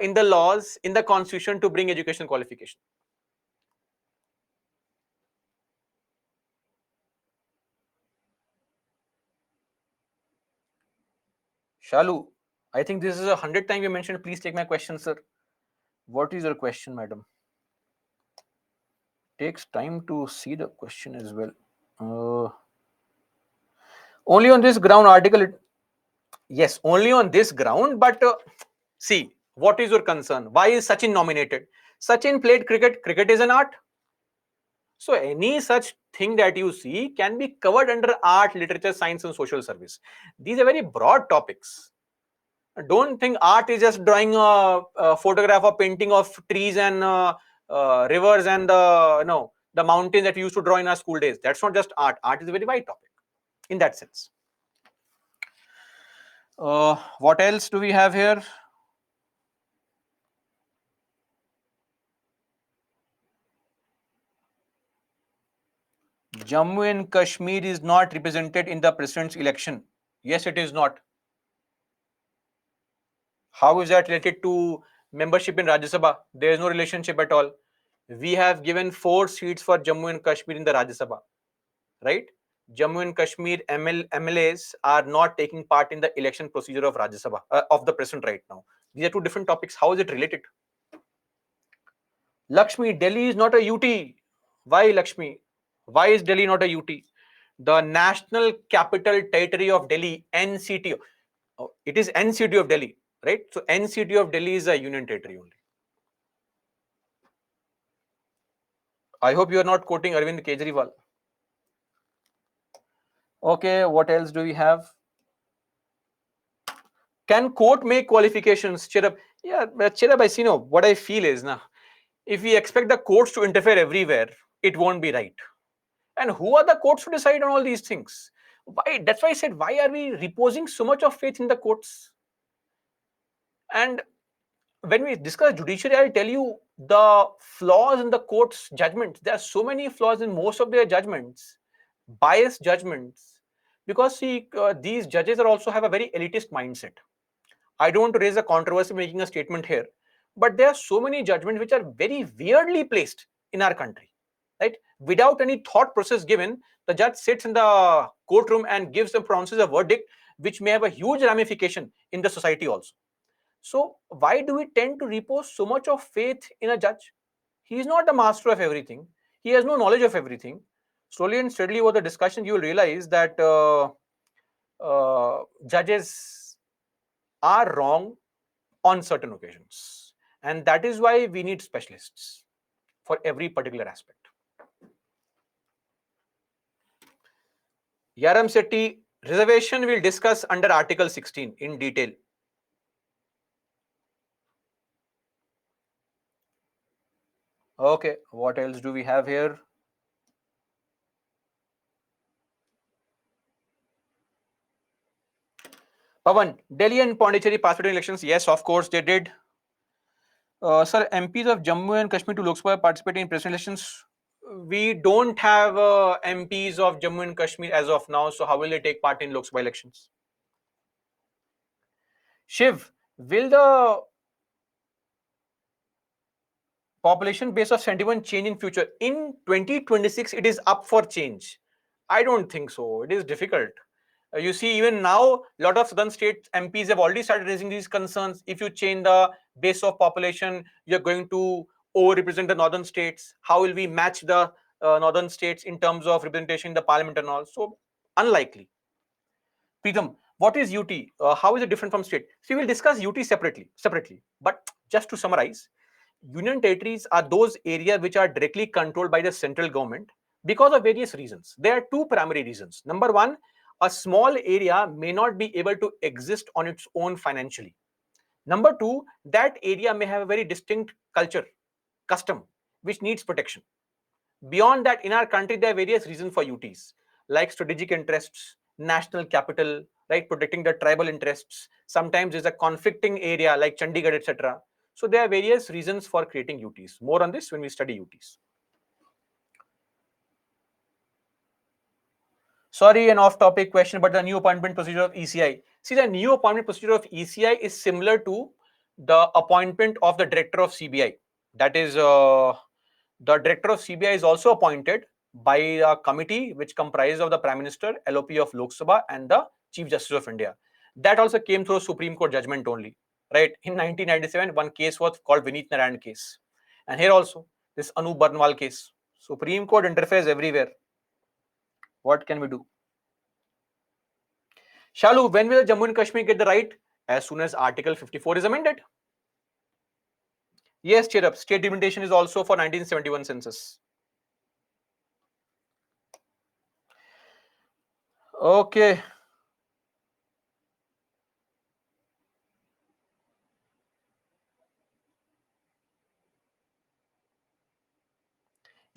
Speaker 1: in the laws, in the constitution, to bring education qualification. Shalu, I think this is 100th time you mentioned, please take my question, sir. What is your question, madam? Takes time to see the question as well. Only on this ground article, yes, only on this ground, but see, what is your concern? Why is Sachin nominated? Sachin played cricket. Cricket is an art. So any such thing that you see can be covered under art, literature, science, and social service. These are very broad topics. Don't think art is just drawing a photograph or painting of trees and rivers and the mountains that we used to draw in our school days. That's not just art. Art is a very wide topic in that sense. What else do we have here? Jammu and Kashmir is not represented in the president's election. Yes, it is not. How is that related to membership in Rajya Sabha? There is no relationship at all. We have given 4 seats for Jammu and Kashmir in the Rajya Sabha, right? Jammu and Kashmir MLAs are not taking part in the election procedure of Rajya Sabha, of the president right now. These are two different topics. How is it related? Lakshmi, Delhi is not a UT. Why, Lakshmi? Why is Delhi not a UT? The National Capital Territory of Delhi, NCT. Oh, it is NCT of Delhi, right? So NCT of Delhi is a union territory only. I hope you are not quoting Arvind Kejriwal. Okay, what else do we have? Can court make qualifications? Cheer up. Yeah, cheer up. I see. No, what I feel is, now, if we expect the courts to interfere everywhere, it won't be right. And who are the courts to decide on all these things? Why? That's why I said, why are we reposing so much of faith in the courts? And when we discuss judiciary, I'll tell you the flaws in the court's judgments. There are so many flaws in most of their judgments, biased judgments, because see, these judges are also have a very elitist mindset. I don't want to raise a controversy making a statement here, but there are so many judgments which are very weirdly placed in our country, right? Without any thought process given, the judge sits in the courtroom and pronounces a verdict which may have a huge ramification in the society also. So why do we tend to repose so much of faith in a judge? He is not the master of everything. He has no knowledge of everything. Slowly and steadily over the discussion, you will realize that judges are wrong on certain occasions. And that is why we need specialists for every particular aspect. Yaram Sethi, reservation we'll discuss under Article 16 in detail. Okay, what else do we have here? Pavan, Delhi and Pondicherry participated in elections. Yes, of course they did. Sir, MPs of Jammu and Kashmir to Lok Sabha participating in presidential elections. We don't have MPs of Jammu and Kashmir as of now. So how will they take part in Lok Sabha elections? Shiv, will the population base of 71 change in future? In 2026, it is up for change. I don't think so. It is difficult. You see, even now, a lot of southern state MPs have already started raising these concerns. If you change the base of population, you're going to over-represent the northern states? How will we match the northern states in terms of representation in the parliament and all? So unlikely. Preetham, what is UT? How is it different from state? So we will discuss UT separately. But just to summarize, union territories are those areas which are directly controlled by the central government because of various reasons. There are two primary reasons. Number one, a small area may not be able to exist on its own financially. Number two, that area may have a very distinct culture, custom, which needs protection. Beyond that, in our country, there are various reasons for UTs, like strategic interests, national capital, right, protecting the tribal interests. Sometimes there's a conflicting area like Chandigarh, etc. So there are various reasons for creating UTs. More on this when we study UTs. Sorry, an off-topic question, but the new appointment procedure of ECI. See, the new appointment procedure of ECI is similar to the appointment of the director of CBI. That is, the director of CBI is also appointed by a committee which comprises of the Prime Minister, LOP of Lok Sabha, and the Chief Justice of India. That also came through a Supreme Court judgment only, right? In 1997, one case was called Vineet Narayan case, and here also this Anup Barnwal case. Supreme Court interferes everywhere. What can we do? Shalu, when will Jammu and Kashmir get the right? As soon as Article 54 is amended. Yes, cheer up. State delimitation is also for 1971 census. Okay.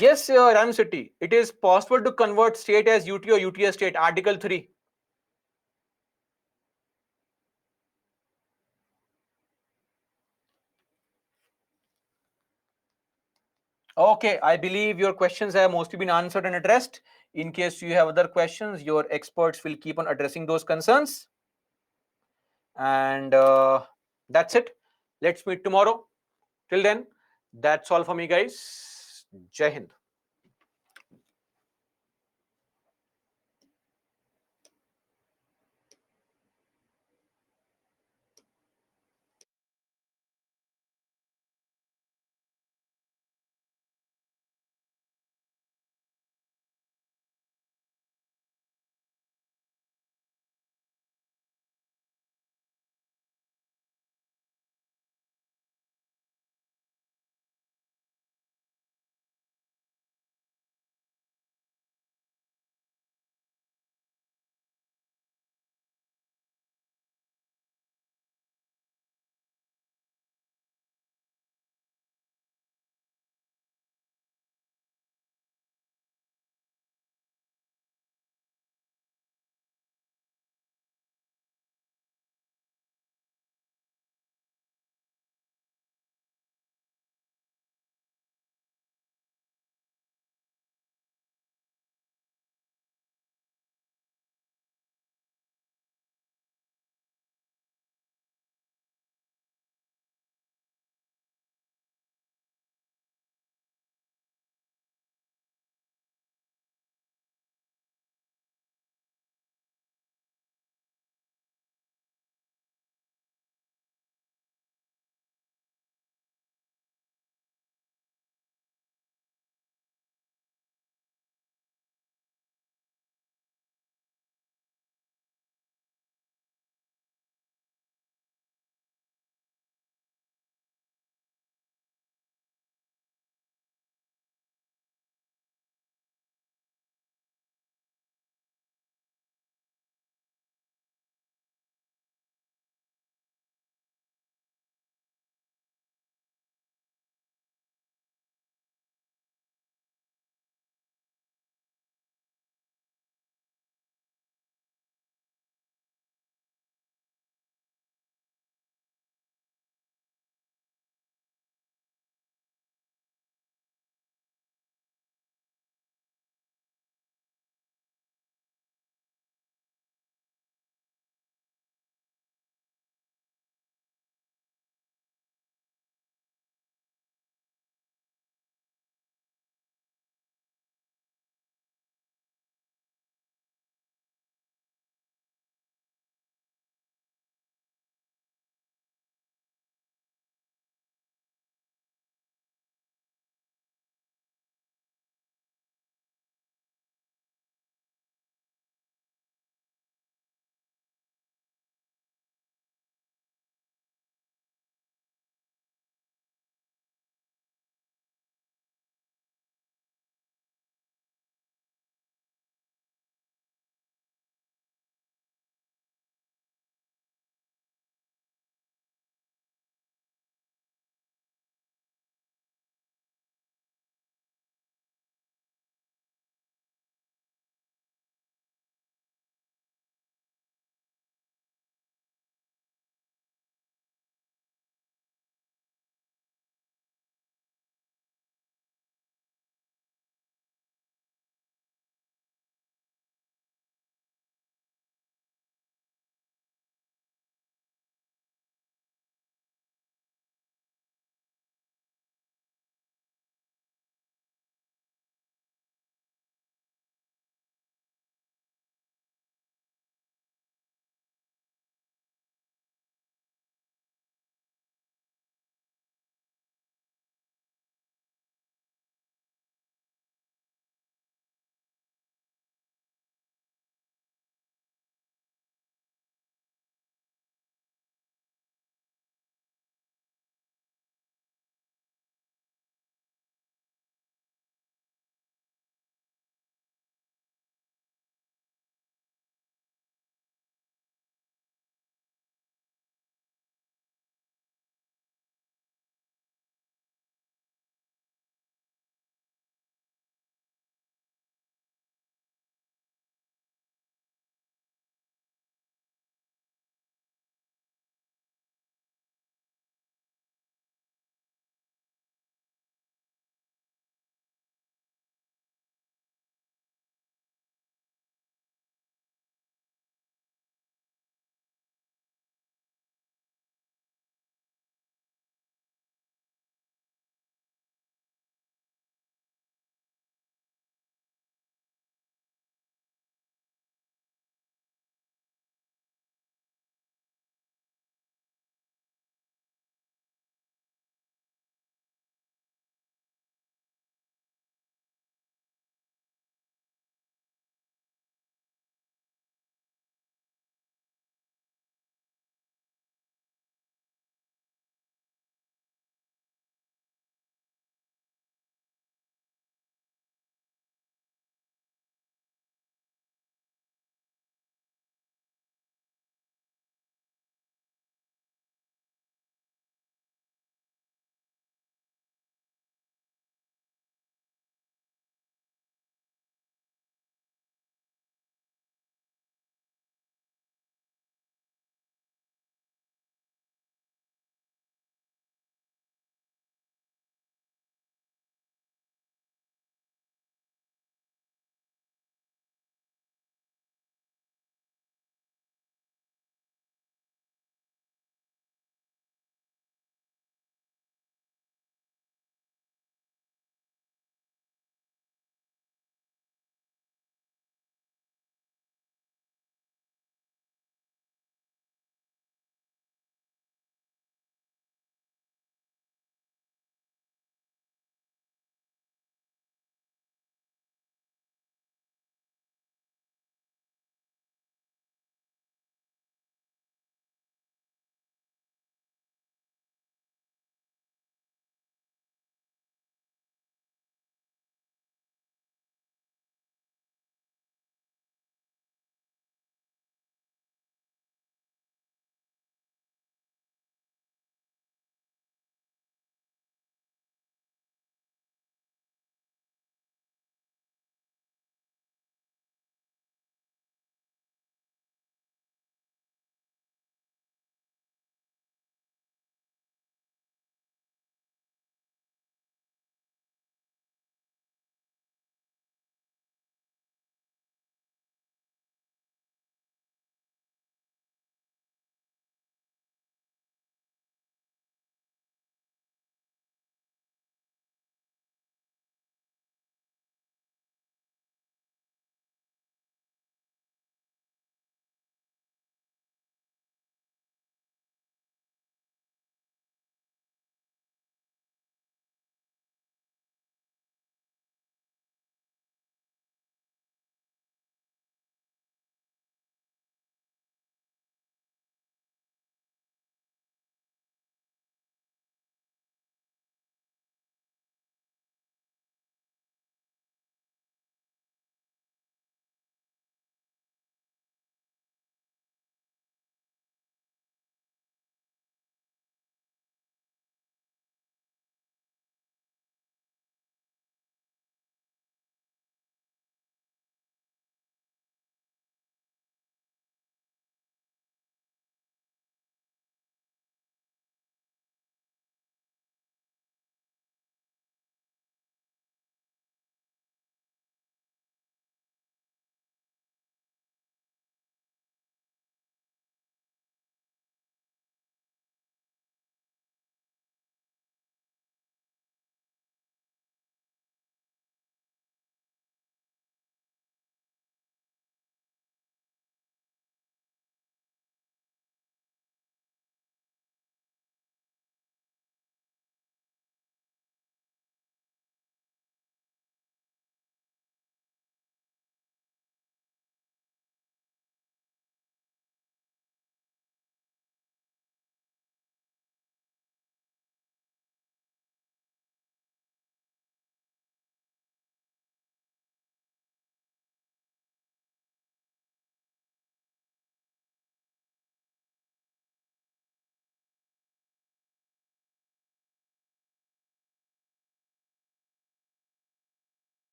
Speaker 1: Yes, Ram City. It is possible to convert state as UT or UT as state. Article 3. Okay, I believe your questions have mostly been answered and addressed. In case you have other questions, your experts will keep on addressing those concerns. And that's it. Let's meet tomorrow. Till then, that's all for me, guys. Jai Hind.